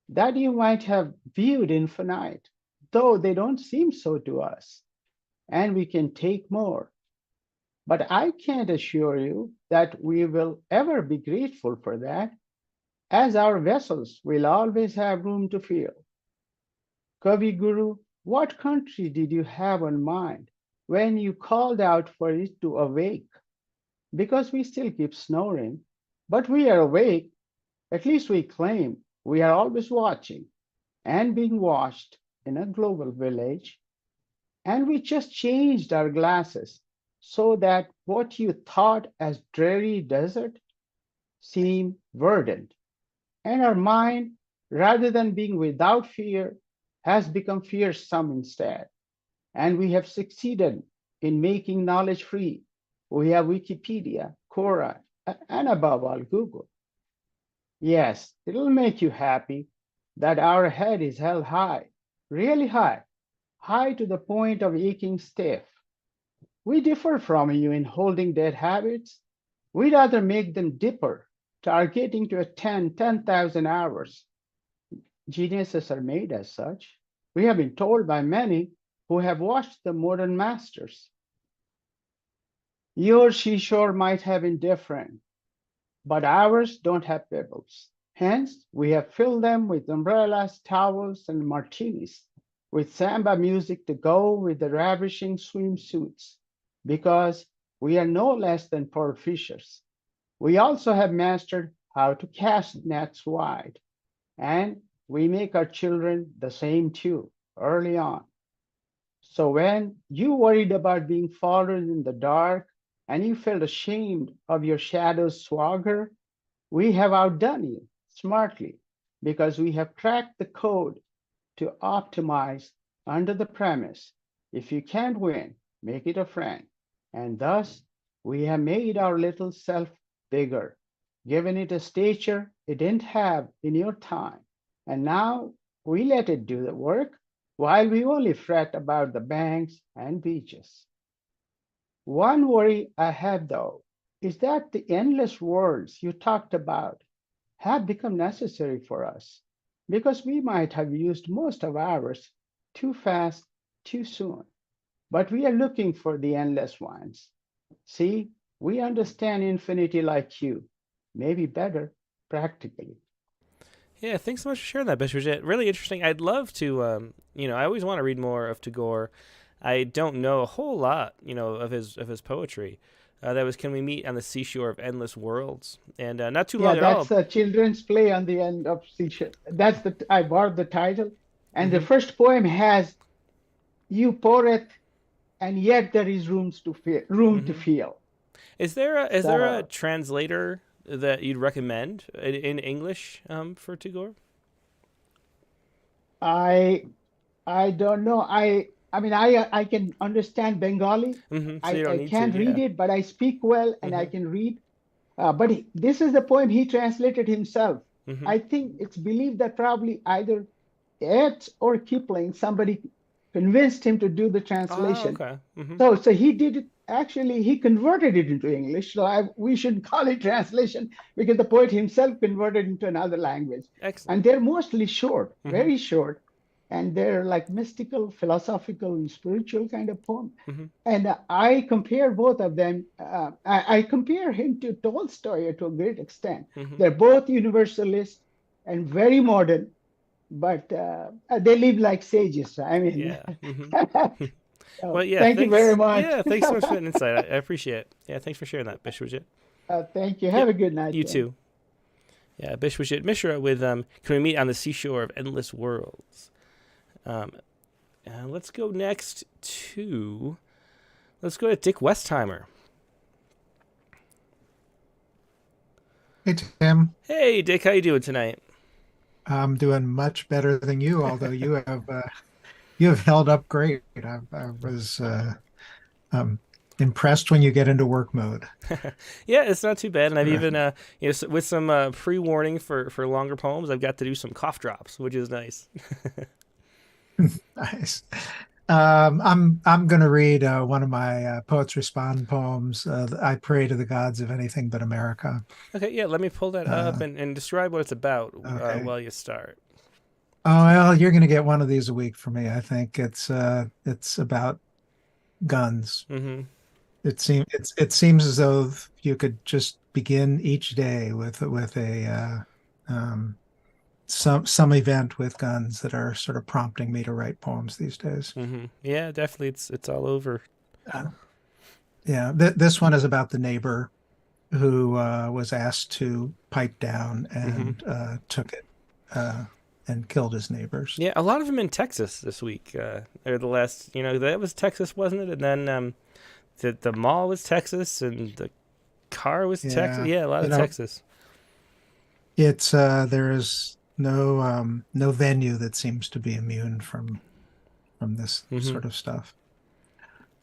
that you might have viewed infinite, though they don't seem so to us, and we can take more. But I can't assure you that we will ever be grateful for that, as our vessels will always have room to fill. Kavi Guru, what country did you have in mind when you called out for it to awake? Because we still keep snoring, but we are awake. At least we claim we are always watching and being watched in a global village. And we just changed our glasses so that what you thought as dreary desert seem verdant. And our mind, rather than being without fear, has become fearsome instead. And we have succeeded in making knowledge free. We have Wikipedia, Quora, and above all, Google. Yes, it'll make you happy that our head is held high, really high, high to the point of aching stiff. We differ from you in holding dead habits. We'd rather make them dipper, targeting to attend 10,000 hours. Geniuses are made as such. We have been told by many who have watched the modern masters. Your seashore might have been different, but ours don't have pebbles. Hence, we have filled them with umbrellas, towels, and martinis, with samba music to go with the ravishing swimsuits, because we are no less than pearl fishers. We also have mastered how to cast nets wide, and we make our children the same too, early on. So when you worried about being followed in the dark and you felt ashamed of your shadow's swagger, we have outdone you smartly because we have cracked the code to optimize under the premise, if you can't win, make it a friend. And thus, we have made our little self bigger, given it a stature it didn't have in your time. And now we let it do the work while we only fret about the banks and beaches. One worry I have, though, is that the endless worlds you talked about have become necessary for us because we might have used most of ours too fast, too soon. But we are looking for the endless ones. See, we understand infinity like you, maybe better practically. Yeah, thanks so much for sharing that, Bishop. Really interesting. I'd love to, I always want to read more of Tagore. I don't know a whole lot, of his poetry. That was "Can We Meet on the Seashore of Endless Worlds," and not too long at all. Yeah, that's a children's play on the end of seashore. I borrowed the title, and the first poem has, "You poureth, and yet there is room to feel." Is there a translator that you'd recommend in English for Tagore? I don't know. I mean, I can understand Bengali. So I can't read it, but I speak well and I can read. But this is the poem he translated himself. I think it's believed that probably either Yeats or Kipling, somebody convinced him to do the translation. Oh, okay. So he did it. Actually, he converted it into English. So we shouldn't call it translation because the poet himself converted into another language. Excellent. And they're mostly short, very short. And they're like mystical, philosophical, and spiritual kind of poem. And I compare both of them. I compare him to Tolstoy to a great extent. They're both universalists and very modern, but they live like sages. I mean, yeah. Well, yeah. Thank you very much. Yeah, thanks so much for that insight. I appreciate it. Yeah, thanks for sharing that, Bishop. Thank you. Have a good night. You too. Yeah, Bishop Mishra with "Can We Meet on the Seashore of Endless Worlds." Let's go next to Dick Westheimer. Hey, Tim. Hey, Dick, how you doing tonight? I'm doing much better than you, although you have held up great. I was impressed when you get into work mode. Yeah, it's not too bad, and I've even with some pre-warning for longer poems, I've got to do some cough drops, which is nice. Nice. I'm going to read one of my Poets Respond poems. I Pray to the Gods of Anything But America. Okay, yeah, let me pull that up and describe what it's about while you start. Oh, well, you're going to get one of these a week for me. I think it's about guns. It seems as though you could just begin each day with a some event with guns that are sort of prompting me to write poems these days. Yeah, definitely. It's all over. Yeah, this one is about the neighbor who was asked to pipe down and took it and killed his neighbors. Yeah, a lot of them in Texas this week. Or the last, that was Texas, wasn't it? And then the mall was Texas, and the car was Texas. Yeah, a lot of Texas. It's there is no venue that seems to be immune from this sort of stuff.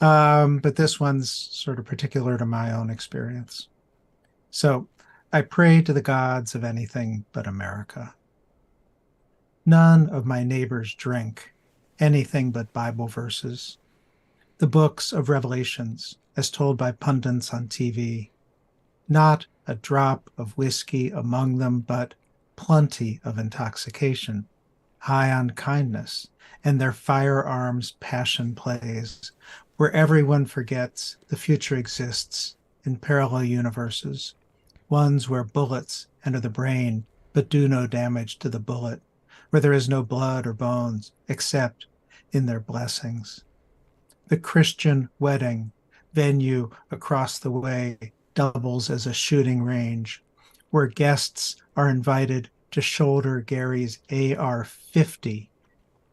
But this one's sort of particular to my own experience. So I pray to the gods of anything but America. None of my neighbors drink anything but Bible verses, the books of Revelations as told by pundits on TV. Not a drop of whiskey among them, but plenty of intoxication, high on kindness, and their firearms passion plays, where everyone forgets the future exists in parallel universes, ones where bullets enter the brain but do no damage to the bullet, where there is no blood or bones except in their blessings. The Christian wedding venue across the way doubles as a shooting range, where guests are invited to shoulder Gary's AR-50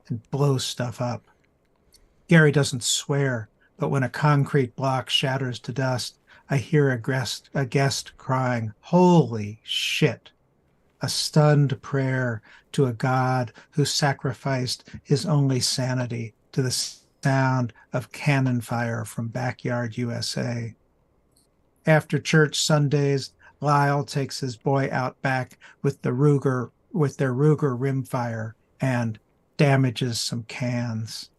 and blow stuff up. Gary doesn't swear, but when a concrete block shatters to dust, I hear a guest crying, "Holy shit!" A stunned prayer to a god who sacrificed his only sanity to the sound of cannon fire from backyard USA. After church Sundays, Lyle takes his boy out back with their Ruger rimfire and damages some cans.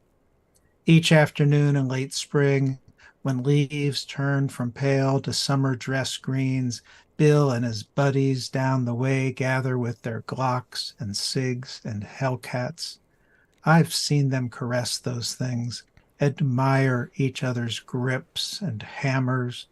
Each afternoon in late spring, when leaves turn from pale to summer dress greens, Bill and his buddies down the way gather with their Glocks and SIGs and Hellcats. I've seen them caress those things, admire each other's grips and hammers.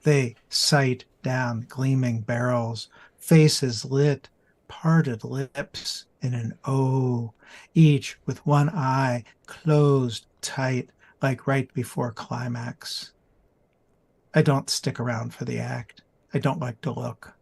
They sight down gleaming barrels, faces lit, parted lips in an O, each with one eye closed tight, like right before climax. I don't stick around for the act. I don't like to look.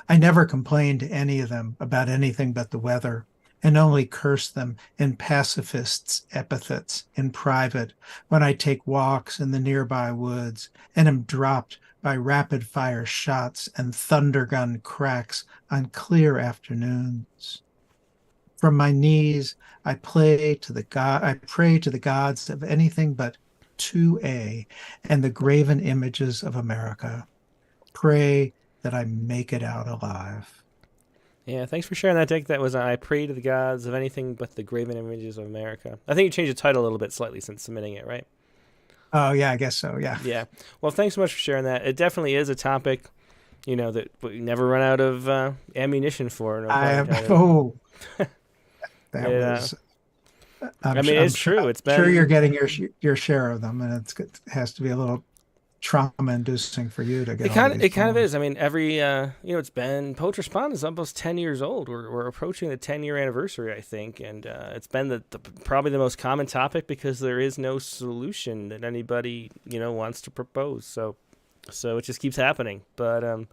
I never complain to any of them about anything but the weather, and only curse them in pacifists' epithets in private when I take walks in the nearby woods and am dropped by rapid-fire shots and thunder gun cracks on clear afternoons. From my knees, I pray to the gods of anything but 2A and the graven images of America. Pray that I make it out alive. Yeah, thanks for sharing that, Dick. That was I Pray to the Gods of Anything But the Graven Images of America. I think you changed the title a little bit slightly since submitting it, right? Oh, yeah, I guess so, yeah. Yeah. Well, thanks so much for sharing that. It definitely is a topic, that we never run out of ammunition for. That was... it's true. It's been... sure you're getting your share of them, and it has to be a little trauma-inducing for you to get. It kind of is. I mean, every it's been Poetry Respond is almost 10 years old. We're approaching the 10-year anniversary, I think, and it's been the probably the most common topic because there is no solution that anybody wants to propose. So it just keeps happening. But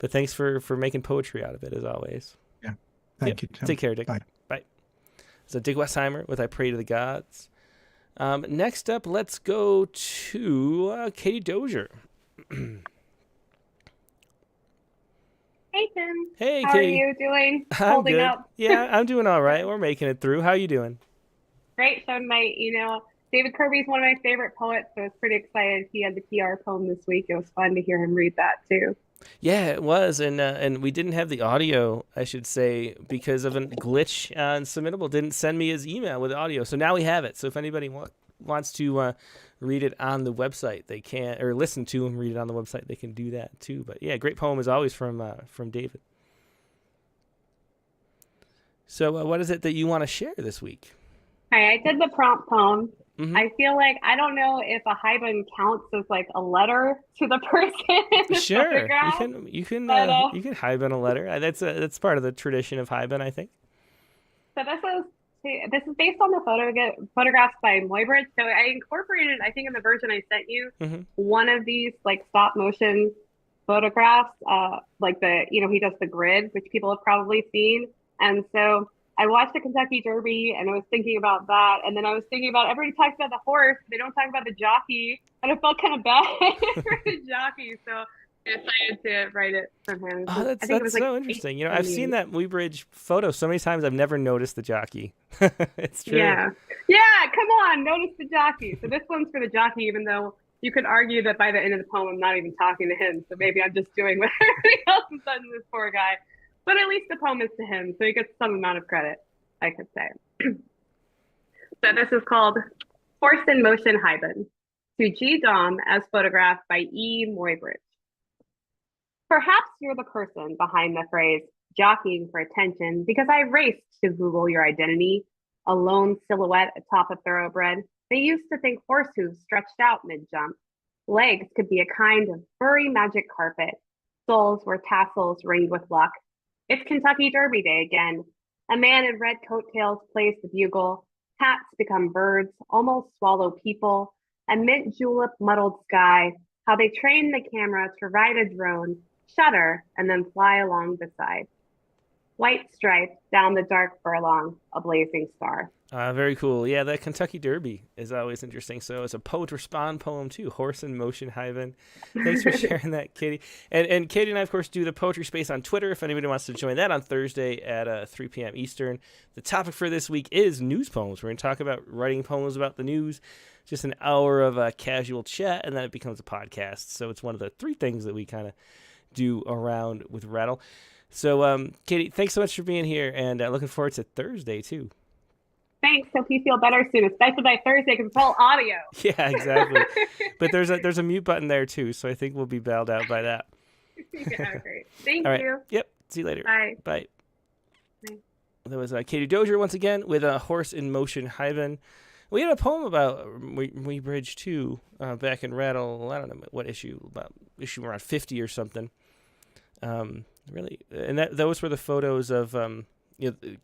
thanks for making poetry out of it as always. Yeah, thank you, Tim. Take care, Dick. Bye. So Dick Westheimer with I Pray to the Gods. Next up, let's go to Katie Dozier. Hey, Tim. Hey, How Katie. are you doing? I'm Holding good. up. Yeah, I'm doing all right. We're making it through. How you doing? Great. So David Kirby's one of my favorite poets, so I was pretty excited he had the PR poem this week. It was fun to hear him read that too. Yeah, it was, and we didn't have the audio, I should say, because of a glitch on Submittable. Didn't send me his email with audio, so now we have it. So if anybody wants to read it on the website, they can, or listen to him read it on the website, they can do that too. But yeah, great poem as always from David. So what is it that you want to share this week? Hi, I did the prompt poem. Mm-hmm. I feel like I don't know if a hyben counts as like a letter to the person in the Sure, photograph. you can hyben a letter. That's part of the tradition of hyben, I think. So this is based on the photographs by Moybridge. So I incorporated, I think in the version I sent you, one of these like stop motion photographs, like he does the grid, which people have probably seen. And so I watched the Kentucky Derby and I was thinking about that. And then I was thinking about everybody talks about the horse. They don't talk about the jockey. And I felt kind of bad for the jockey. So I decided to write it from him. Oh, that's so interesting. I've seen that Moybridge photo so many times I've never noticed the jockey. It's true. Yeah, come on, notice the jockey. So this one's for the jockey, even though you could argue that by the end of the poem I'm not even talking to him. So maybe I'm just doing what everybody else has done to this poor guy. But at least the poem is to him, so he gets some amount of credit, I could say. So this is called Horse in Motion Hyben, to G. Dom as photographed by E. Moybridge. Perhaps you're the person behind the phrase jockeying for attention because I raced to Google your identity, a lone silhouette atop a thoroughbred. They used to think horse hooves stretched out mid-jump. Legs could be a kind of furry magic carpet. Soles were tassels ringed with luck. It's Kentucky Derby Day again. A man in red coattails plays the bugle. Hats become birds, almost swallow people. A mint julep muddled sky. How they train the camera to ride a drone, shudder, and then fly along beside. white stripe down the dark furlong, a blazing star. Very cool. Yeah, that Kentucky Derby is always interesting. So it's a Poet Respond poem too, Horse in Motion Hyven. Thanks for sharing that, Katie. And Katie and I, of course, do the Poetry Space on Twitter. If anybody wants to join that on Thursday at 3 p.m. Eastern. The topic for this week is news poems. We're going to talk about writing poems about the news. Just an hour of casual chat, and then it becomes a podcast. So it's one of the three things that we kind of do around with Rattle. So, Katie, thanks so much for being here, and looking forward to Thursday, too. Thanks. Hope you feel better soon, especially by Thursday because it's all audio. Yeah, exactly. But there's a mute button there too, so I think we'll be bailed out by that. Yeah, great. Thank all right. you. Yep. See you later. Bye. Bye. Bye. That was Katie Dozier once again with a Horse in Motion Hyven. We had a poem about We Bridge 2 back in Rattle. I don't know what issue, about issue around 50 or something. Really, and those were the photos of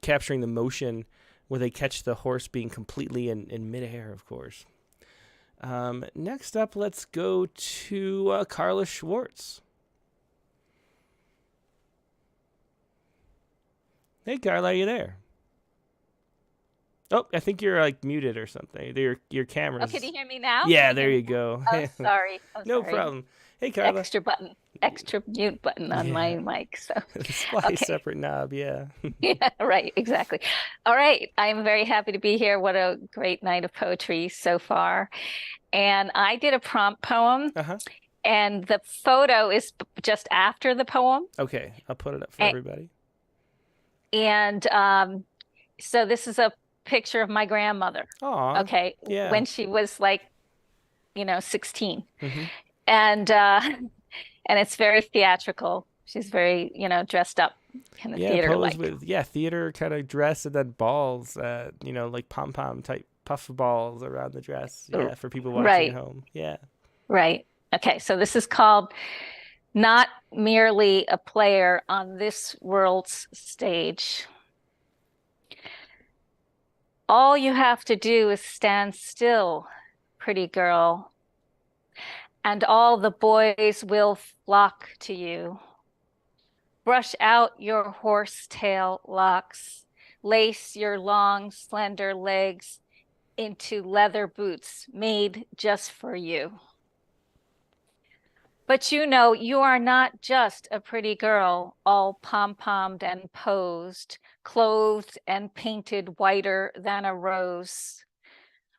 capturing the motion, where they catch the horse being completely in midair, of course. Next up, let's go to Carla Schwartz. Hey, Carla, are you there? Oh, I think you're muted or something. Your camera's... Oh, can you hear me now? Yeah, there you go. Oh, sorry. No problem. Hey, Carla. Extra mute button on my mic. So Supply a separate knob, yeah. Yeah, right, exactly. All right, I'm very happy to be here. What a great night of poetry so far. And I did a prompt poem, and the photo is just after the poem. Okay, I'll put it up for everybody. And so this is a picture of my grandmother. Aww. Okay, yeah. When she was 16. Mm-hmm. And it's very theatrical. She's very, dressed up, kind of theater-like. With theater kind of dress, and then balls, like pom-pom type puff balls around the dress. Yeah, for people watching at home. Yeah. Right. Okay, so this is called Not Merely a Player on This World's Stage. All you have to do is stand still, pretty girl, and all the boys will flock to you. Brush out your horsetail locks, lace your long, slender legs into leather boots made just for you. But you are not just a pretty girl, all pom-pommed and posed, clothed and painted whiter than a rose.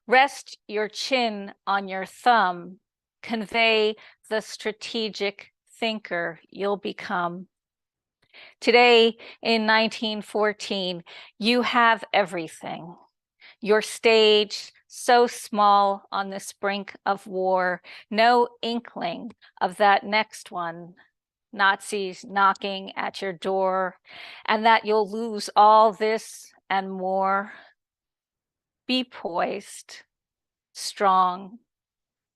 Rest your chin on your thumb, convey the strategic thinker you'll become. Today, in 1914, you have everything. Your stage, so small on this brink of war, no inkling of that next one, Nazis knocking at your door, and that you'll lose all this and more. Be poised, strong.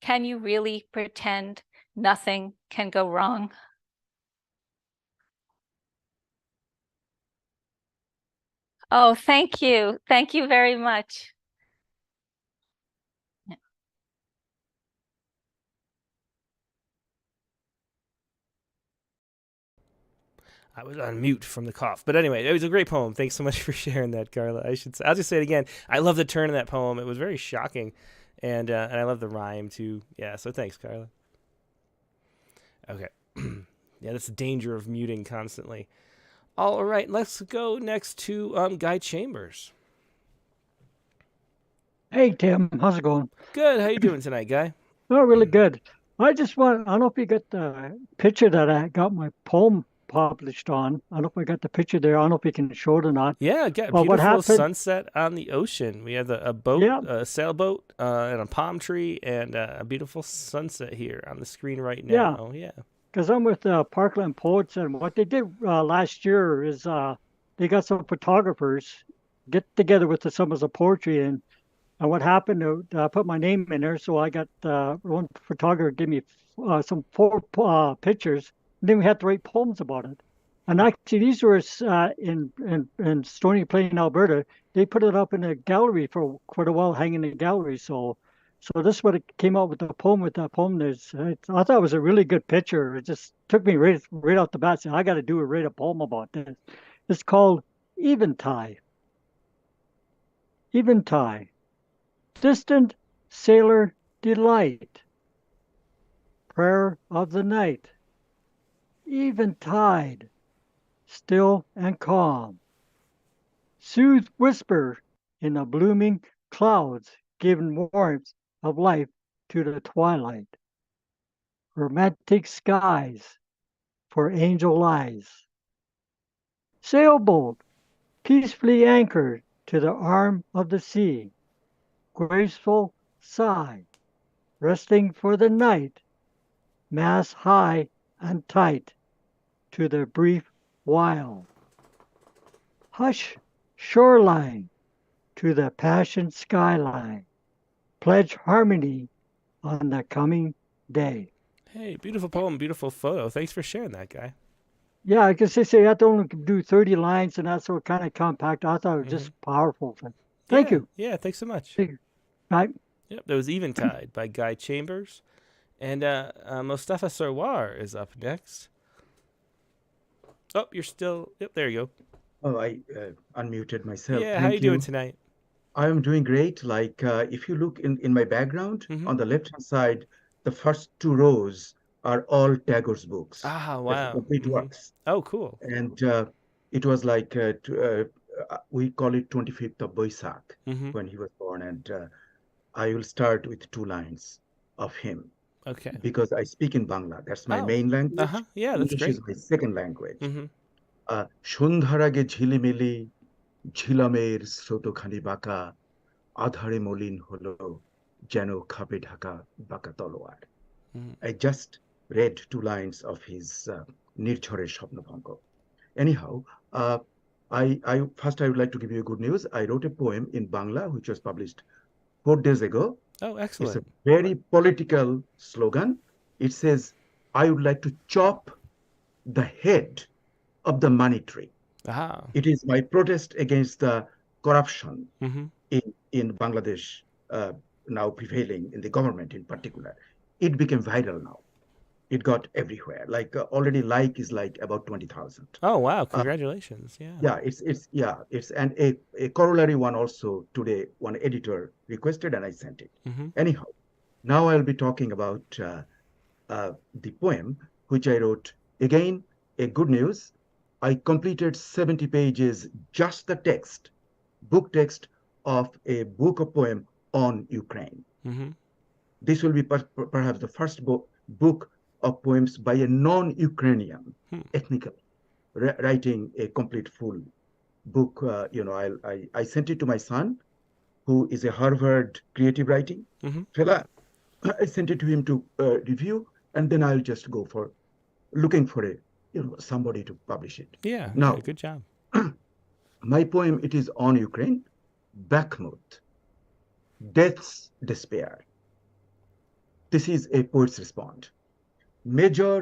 Can you really pretend nothing can go wrong? Oh, thank you. Thank you very much. I was on mute from the cough. But anyway, it was a great poem. Thanks so much for sharing that, Carla. I'll just say it again. I love the turn of that poem. It was very shocking. And I love the rhyme, too. Yeah, so thanks, Carla. Okay. Yeah, that's the danger of muting constantly. All right, let's go next to Guy Chambers. Hey, Tim. How's it going? Good. How you doing tonight, Guy? Oh, really good. I don't know if you got the picture that I got my poem published on. I don't know if I got the picture there. I don't know if you can show it or not. Yeah, got a beautiful sunset on the ocean. We have a boat, a sailboat, and a palm tree, and a beautiful sunset here on the screen right now. Yeah. Because I'm with Parkland Poets, and what they did last year is they got some photographers get together with some of the poetry, and what happened, I put my name in there, so I got one photographer give me some 4 pictures, and then we had to write poems about it. And actually, these were in Stony Plain, Alberta. They put it up in a gallery for quite a while, hanging in the gallery. So this is what it came out with the poem. With that poem, I thought it was a really good picture. It just took me right out the bat. Saying, I got to write a poem about this. It's called Eventide. Eventide. Distant sailor delight. Prayer of the night. Eventide. Still and calm. Soothe whisper in the blooming clouds, giving warmth of life to the twilight. Romantic skies for angel eyes. Sailboat, peacefully anchored to the arm of the sea. Graceful sigh, resting for the night. Mast high and tight to the brief while. Hush, shoreline, to the passion skyline. Pledge harmony on the coming day. Hey, beautiful poem, beautiful photo. Thanks for sharing that, Guy. Yeah, I guess they say you have to only do 30 lines, and that's so kind of compact. I thought it was just powerful. Thank you. Yeah, thanks so much. Right. Yep, that was Eventide by Guy Chambers. And Mostafa Sarwar is up next. Oh, you're still... Yep, there you go. Oh, I unmuted myself. Yeah, Thank how you doing tonight? I am doing great. Like, if you look in my background, on the left-hand side, the first 2 rows are all Tagore's books. Ah, That's wow. complete works. Oh, cool. And it was like, we call it 25th of Boisak when he was born. And I will start with 2 lines of him. Okay. Because I speak in Bangla. That's my main language. Yeah, that's English great. is my second language. সন্ধ্যার আগে ঝিলিমিলি ঝিলামের স্রোতখানি বাঁকা আধারে মলিন হলো যেন খাপে ঢাকা বাঁকা তলোয়ার. I just read 2 lines of his নির্ঝরের স্বপ্নভঙ্গ. Anyhow, first I would like to give you good news. I wrote a poem in Bangla which was published 4 days ago. Oh, excellent. It's a very political slogan. It says, I would like to chop the head of the money tree. It is my protest against the corruption in Bangladesh now prevailing in the government in particular. It became viral now. It got everywhere. Like already like is like about 20,000. Oh wow! Congratulations. Yeah, it's and a corollary one also today. One editor requested and I sent it. Anyhow, now I'll be talking about the poem which I wrote. Again, a good news. I completed 70 pages, just the text, book text of a book of poem on Ukraine. This will be perhaps the first book of poems by a non-Ukrainian, ethnically, writing a complete full book. I sent it to my son, who is a Harvard creative writing fellow. I sent it to him to review, and then I'll just go for looking for somebody to publish it. Yeah. Now, good job. My poem, it is on Ukraine, Bakhmut, Death's Despair. This is a poet's response. Major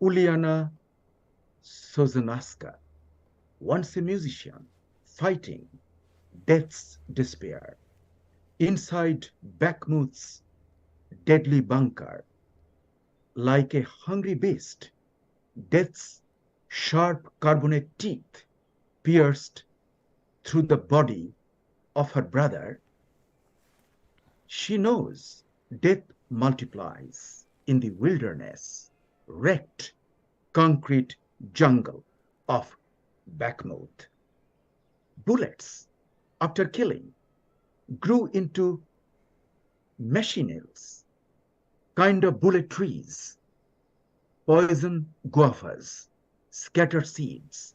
Uliana Sozanaska, once a musician, fighting death's despair. Inside Bakhmut's deadly bunker, like a hungry beast, death's sharp carbonate teeth pierced through the body of her brother. She knows death multiplies in the wilderness, wrecked concrete jungle of Bakhmut. Bullets, after killing, grew into machinelles, kind of bullet trees, poison guavas, scattered seeds,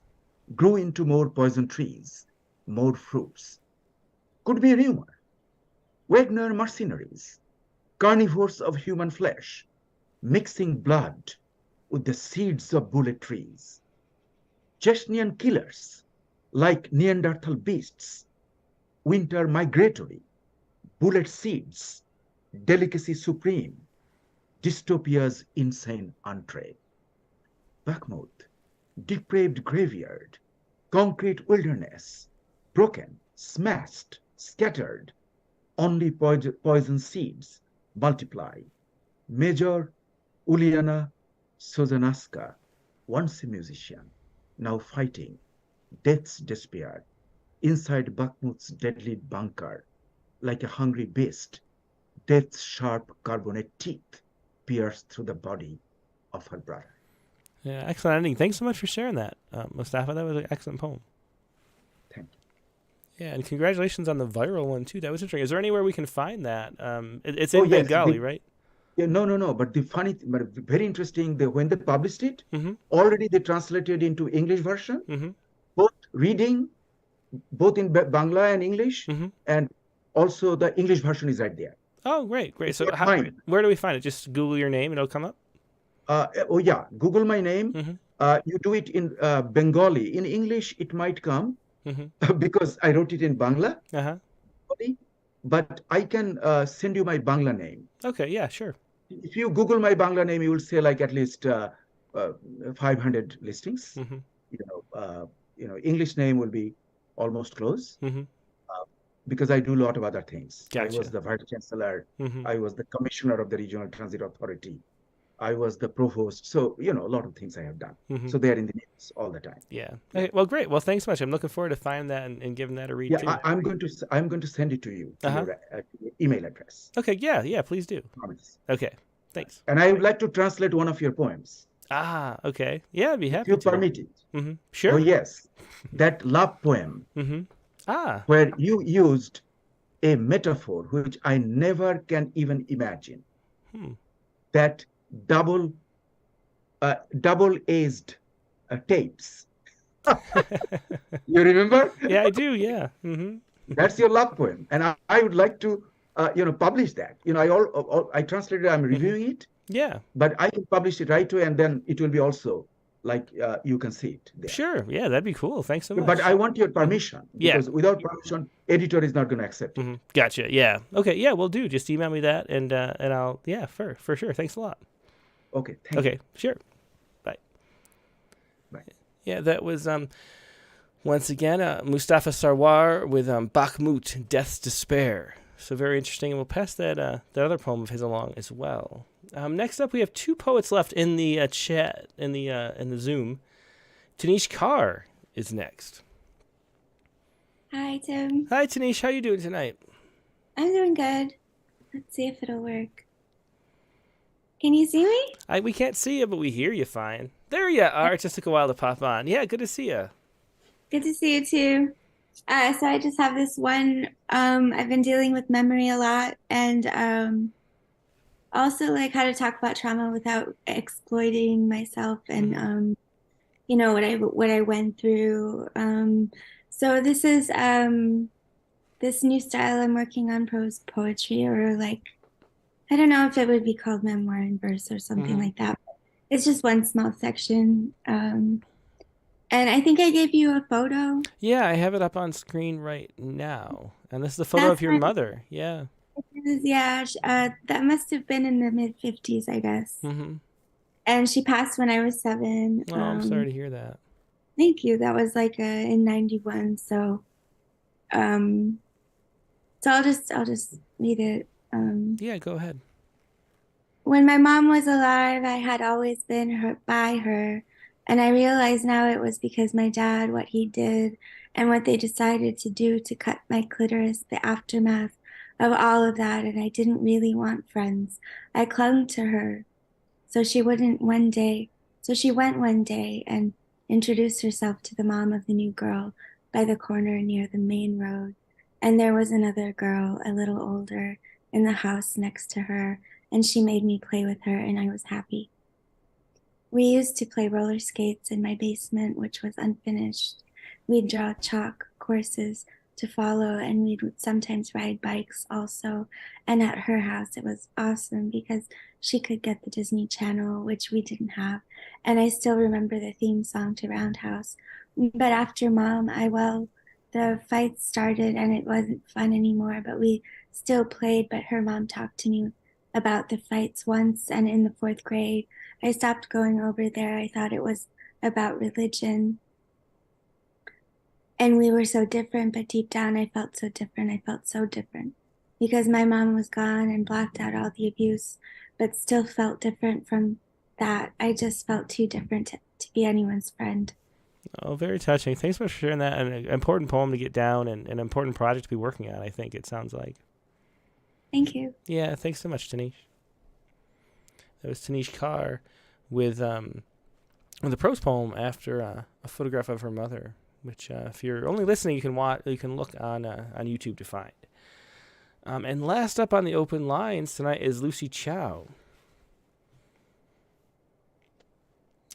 grew into more poison trees, more fruits. Could be a rumor. Wagner mercenaries, carnivores of human flesh, mixing blood with the seeds of bullet trees. Chechenian killers, like Neanderthal beasts, winter migratory, bullet seeds, delicacy supreme, dystopia's insane entree. Bakhmut, depraved graveyard, concrete wilderness, broken, smashed, scattered, only poison seeds multiply. Major Uliana Sozanaska, once a musician, now fighting death's despair inside Bakhmut's deadly bunker. Like a hungry beast, death's sharp carbonate teeth pierced through the body of her brother. Yeah, excellent ending. Thanks so much for sharing that, Mustafa. That was an excellent poem. Thank you. Yeah, and congratulations on the viral one, too. That was interesting. Is there anywhere we can find that? It's in Bengali, right? Yeah, no. But but very interesting, when they published it, already they translated into English version, both reading, both in Bangla and English, and also the English version is right there. Oh, great. So fine. Where do we find it? Just Google your name and it'll come up? Google my name. You do it in Bengali. In English, it might come because I wrote it in Bangla. But I can send you my Bangla name. Okay, yeah, sure. If you Google my Bangla name, you will say like at least 500 listings. English name will be almost close. Because I do a lot of other things. Gotcha. I was the Vice Chancellor. I was the Commissioner of the Regional Transit Authority. I was the Provost. So, a lot of things I have done. So they are in the news all the time. Yeah. Okay, well, great. Well, thanks so much. I'm looking forward to finding that and giving that a read, too. I'm going to send it to you to your email address. Okay, yeah, please do. Promise. Okay, thanks. And I would like to translate one of your poems. Okay. Yeah, I'd be happy if you to. permit it. Sure. Oh, yes. That love poem. Where you used a metaphor which I never can even imagine. That double-edged tapes. You remember? Yeah, I do. Yeah. That's your love poem, and I would like to, publish that. I translated. I'm reviewing it. Yeah. But I can publish it right away, and then it will be also. Like you can see it there. Sure. Yeah, that'd be cool. Thanks so much. But I want your permission. Because without permission, editor is not going to accept it. Gotcha. Yeah. Okay. Yeah, we'll do. Just email me that and I'll, for sure. Thanks a lot. Okay. Thank you. Sure. Bye. Bye. Yeah, that was, once again, Mustafa Sarwar with Bakhmut, Death's Despair. So very interesting. And we'll pass that other poem of his along as well. Next up, we have two poets left in the chat, in the Zoom. Tanish Carr is next. Hi, Tim. Hi, Tanish. How you doing tonight? I'm doing good. Let's see if it'll work. Can you see me? We can't see you, but we hear you fine. There you are. It just took a while to pop on. Yeah, good to see you. Good to see you, too. So I just have this one. I've been dealing with memory a lot, and also like how to talk about trauma without exploiting myself and what I went through. So this is this new style I'm working on, prose poetry, or like I don't know if it would be called memoir in verse or something like that. It's just one small section. And I think I gave you a photo. Yeah, I have it up on screen right now. And this is a photo of your mother. Yeah. Yeah, that must have been in the mid-50s, I guess. And she passed when I was 7. Oh, I'm sorry to hear that. Thank you. That was like in 91. So, I'll just read it. Yeah, go ahead. When my mom was alive, I had always been hurt by her, and I realize now it was because my dad, what he did, and what they decided to do to cut my clitoris, the aftermath of all of that, and I didn't really want friends. I clung to her. So she went one day and introduced herself to the mom of the new girl by the corner near the main road. And there was another girl, a little older, in the house next to her, and she made me play with her, and I was happy. We used to play roller skates in my basement, which was unfinished. We'd draw chalk courses to follow, and we would sometimes ride bikes also. And at her house, it was awesome because she could get the Disney Channel, which we didn't have. And I still remember the theme song to Roundhouse. But after Mom, the fights started and it wasn't fun anymore, but we still played. But her mom talked to me about the fights once, and in the 4th grade, I stopped going over there. I thought it was about religion. And we were so different, but deep down I felt so different. I felt so different because my mom was gone and blocked out all the abuse, but still felt different from that. I just felt too different to be anyone's friend. Oh, very touching. Thanks so much for sharing that. An important poem to get down and an important project to be working on, I think it sounds like. Thank you. Yeah, thanks so much, Tanish. That was Tanish Carr with a prose poem after a photograph of her mother, which if you're only listening, you can look on YouTube to find. And last up on the open lines tonight is Lucy Chow.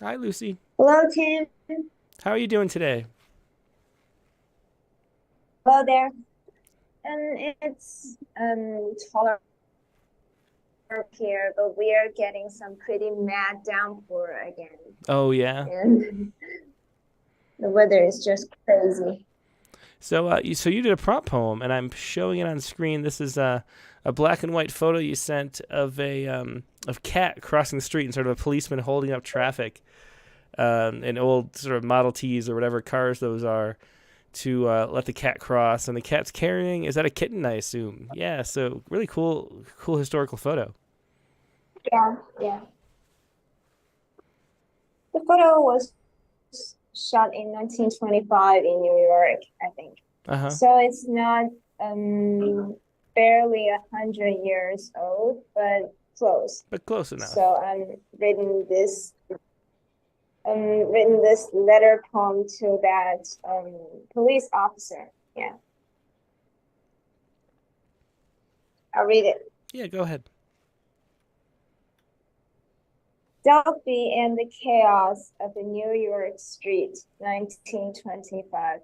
Hi, Lucy. Hello, Tim. How are you doing today? Hello there. It's tolerable here, but we are getting some pretty mad downpour again. Oh, yeah? And the weather is just crazy. So you did a prompt poem, and I'm showing it on screen. This is a black and white photo you sent of of cat crossing the street and sort of a policeman holding up traffic in old sort of Model Ts or whatever cars those are to let the cat cross. And the cat's carrying, is that a kitten, I assume? Yeah, so really cool historical photo. Yeah. The photo was shot in 1925 in New York, I think. Uh-huh. So it's not barely 100 years old, but close. But close enough. So I'm written this letter poem to that police officer. Yeah. I'll read it. Yeah, go ahead. Delphi and the Chaos of the New York Street, 1925.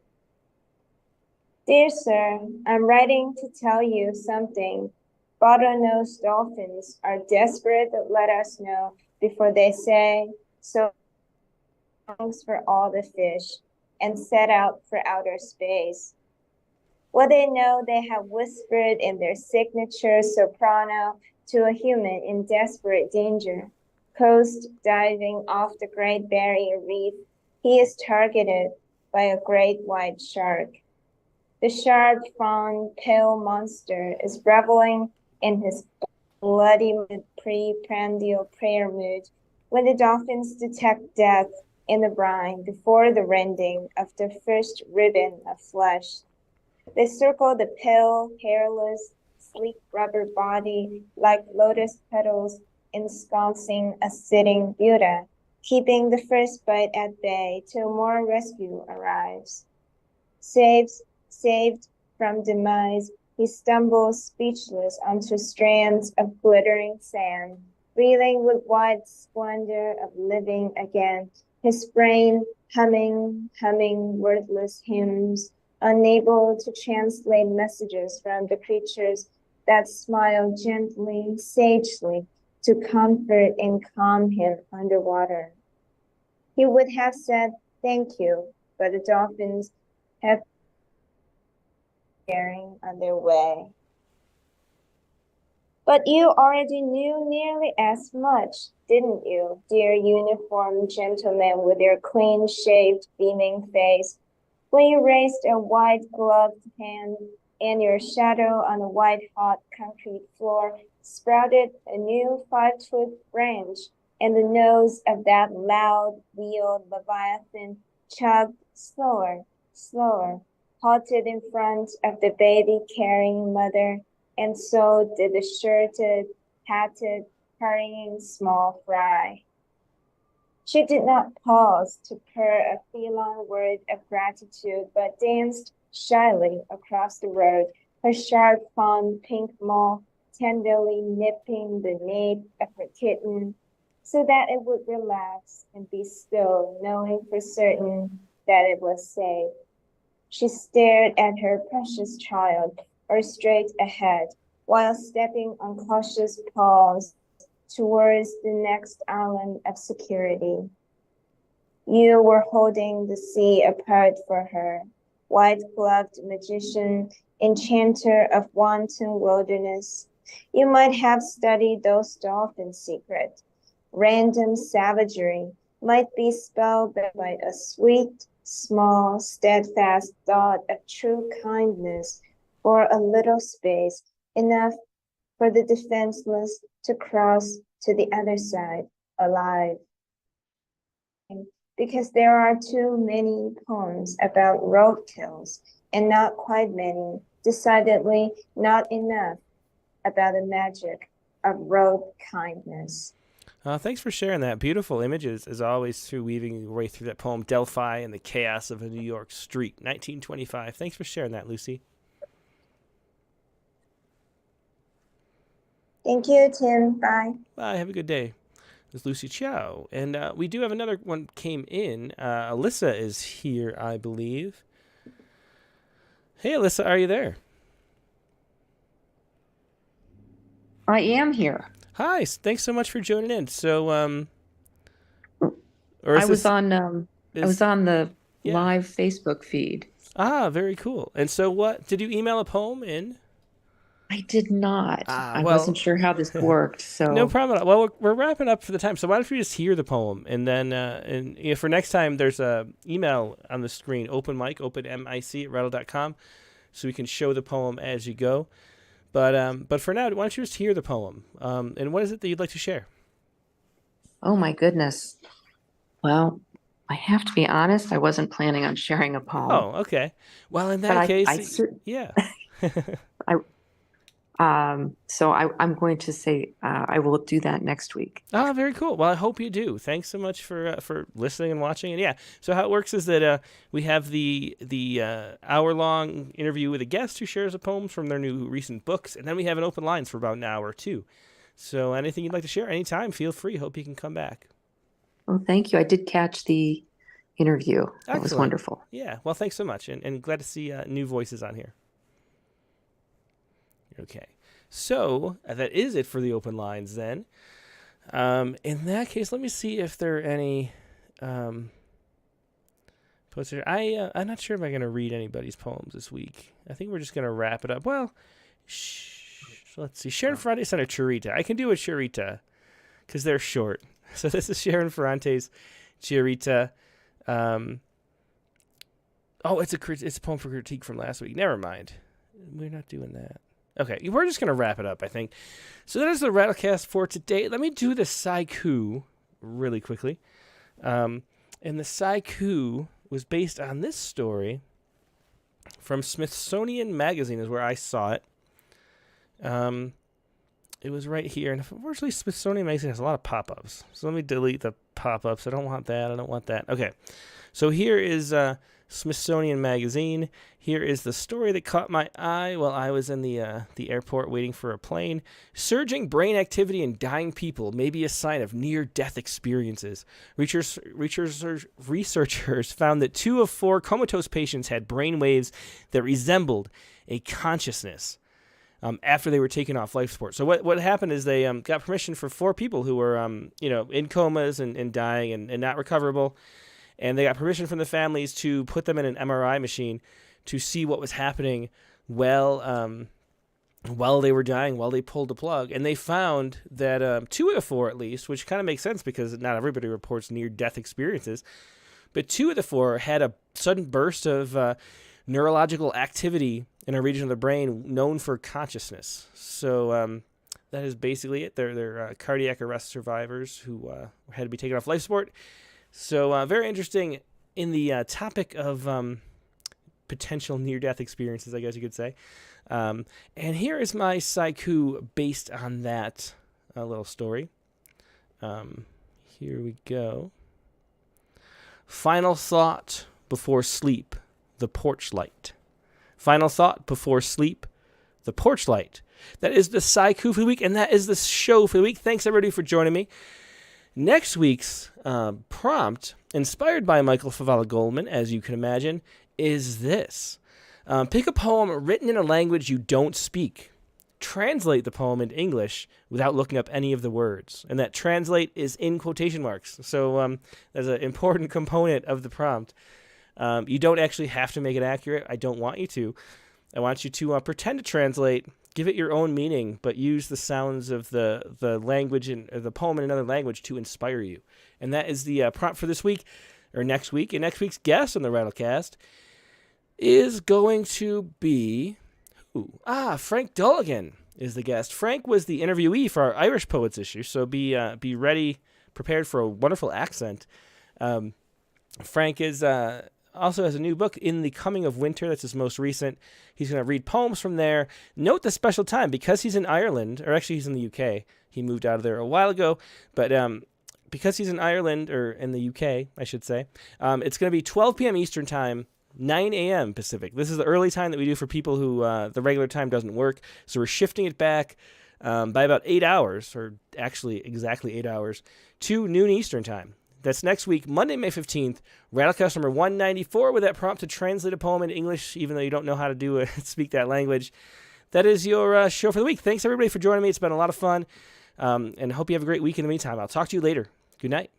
Dear sir, I'm writing to tell you something. Bottlenose dolphins are desperate to let us know before they say so thanks for all the fish and set out for outer space. Well, they know they have whispered in their signature soprano to a human in desperate danger. Coast diving off the Great Barrier Reef, he is targeted by a great white shark. The sharp, fawn, pale monster is reveling in his bloody pre-prandial prayer mood when the dolphins detect death in the brine before the rending of the first ribbon of flesh. They circle the pale, hairless, sleek rubber body like lotus petals ensconcing a sitting Buddha, keeping the first bite at bay till more rescue arrives. Saved from demise, he stumbles speechless onto strands of glittering sand, reeling with wide splendor of living again, his brain humming wordless hymns, unable to translate messages from the creatures that smile gently, sagely, to comfort and calm him underwater. He would have said thank you, but the dolphins have bearing on their way. But you already knew nearly as much, didn't you, dear uniformed gentleman with your clean-shaved, beaming face, when you raised a white-gloved hand and your shadow on the white-hot concrete floor sprouted a new 5-foot branch, and the nose of that loud-wheeled leviathan chugged slower, halted in front of the baby-carrying mother, and so did the shirted, hatted, hurrying small fry. She did not pause to purr a feline word of gratitude, but danced shyly across the road, her sharp fawn pink maw tenderly nipping the nape of her kitten so that it would relax and be still, knowing for certain that it was safe. She stared at her precious child, or straight ahead, while stepping on cautious paws towards the next island of security. You were holding the sea apart for her, white-gloved magician, enchanter of wanton wilderness. You might have studied those dolphins' secret. Random savagery might be spelled by a sweet, small, steadfast thought of true kindness for a little space, enough for the defenseless to cross to the other side alive. because there are too many poems about roadkills and not quite many, decidedly not enough about the magic of road kindness. Thanks for sharing that. Beautiful images, as always, through weaving your way through that poem, Delphi and the Chaos of a New York Street, 1925. Thanks for sharing that, Lucy. Thank you, Tim. Bye. Bye. Have a good day. It's Lucy Chow. And we do have another one came in. Alyssa is here, I believe. Hey, Alyssa, are you there? I am here. Hi. Thanks so much for joining in. So, I was on the live Facebook feed. Ah, very cool. And so what, did you email a poem in? I did not. I wasn't sure how this worked, so. No problem at all. Well, we're wrapping up for the time, so why don't we just hear the poem, and then for next time, there's a email on the screen, open mic at rattle.com, so we can show the poem as you go. But for now, why don't you just hear the poem? And what is it that you'd like to share? Oh my goodness. Well, I have to be honest, I wasn't planning on sharing a poem. Oh, okay. Well, in that case, yeah. So I'm going to say I will do that next week. Oh, very cool. Well, I hope you do. Thanks so much for listening and watching. And yeah, so how it works is that we have the hour-long interview with a guest who shares a poem from their new recent books, and then we have an open lines for about an hour or two. So anything you'd like to share anytime, feel free. Hope you can come back. Well, thank you. I did catch the interview. That was wonderful. Yeah. Well, thanks so much, and glad to see new voices on here. Okay, so that is it for the open lines then. In that case, let me see if there are any posts here. I'm not sure if I'm going to read anybody's poems this week. I think we're just going to wrap it up. Well, let's see. Sharon Ferrante sent a Chirita. I can do a Chirita because they're short. So this is Sharon Ferrante's Chirita. It's a poem for critique from last week. Never mind. We're not doing that. Okay, we're just going to wrap it up, I think. So that is the Rattlecast for today. Let me do the Sciku really quickly. And the Sciku was based on this story from Smithsonian Magazine is where I saw it. It was right here. And unfortunately, Smithsonian Magazine has a lot of pop-ups. So let me delete the pop-ups. I don't want that. I don't want that. Okay, so here is Smithsonian Magazine. Here is the story that caught my eye while I was in the airport waiting for a plane. Surging brain activity in dying people may be a sign of near-death experiences. Researchers found that 2 of 4 comatose patients had brain waves that resembled a consciousness after they were taken off life support. So what happened is they got permission for 4 people who were in comas and dying and not recoverable. And they got permission from the families to put them in an MRI machine to see what was happening while they were dying, while they pulled the plug. And they found that 2 of the 4, at least, which kind of makes sense because not everybody reports near-death experiences, but 2 of the 4 had a sudden burst of neurological activity in a region of the brain known for consciousness. So that is basically it. They're cardiac arrest survivors who had to be taken off life support. So very interesting in the topic of potential near-death experiences, I guess you could say. And here is my Sciku based on that little story. Here we go. Final thought before sleep, the porch light. Final thought before sleep, the porch light. That is the Sciku for the week, and that is the show for the week. Thanks, everybody, for joining me. Next week's prompt, inspired by Michael Favala Goldman, as you can imagine, is this. Pick a poem written in a language you don't speak. Translate the poem into English without looking up any of the words. And that translate is in quotation marks. So that's an important component of the prompt. You don't actually have to make it accurate. I don't want you to. I want you to pretend to translate, give it your own meaning, but use the sounds of the language and the poem in another language to inspire you. And that is the prompt for this week, or next week. And next week's guest on the Rattlecast is going to be Frank Dulligan is the guest. Frank was the interviewee for our Irish Poets issue, so be ready, prepared for a wonderful accent. Frank is also has a new book, In the Coming of Winter. That's his most recent. He's going to read poems from there. Note the special time, because he's in Ireland, or actually he's in the UK. He moved out of there a while ago, but because he's in Ireland, or in the UK, I should say, it's going to be 12 p.m. Eastern Time, 9 a.m. Pacific. This is the early time that we do for people who the regular time doesn't work, so we're shifting it back by about 8 hours, or actually exactly 8 hours, to noon Eastern Time. That's next week, Monday, May 15th, Rattlecast number 194, with that prompt to translate a poem into English, even though you don't know how to do it, speak that language. That is your show for the week. Thanks, everybody, for joining me. It's been a lot of fun, and hope you have a great week in the meantime. I'll talk to you later. Good night.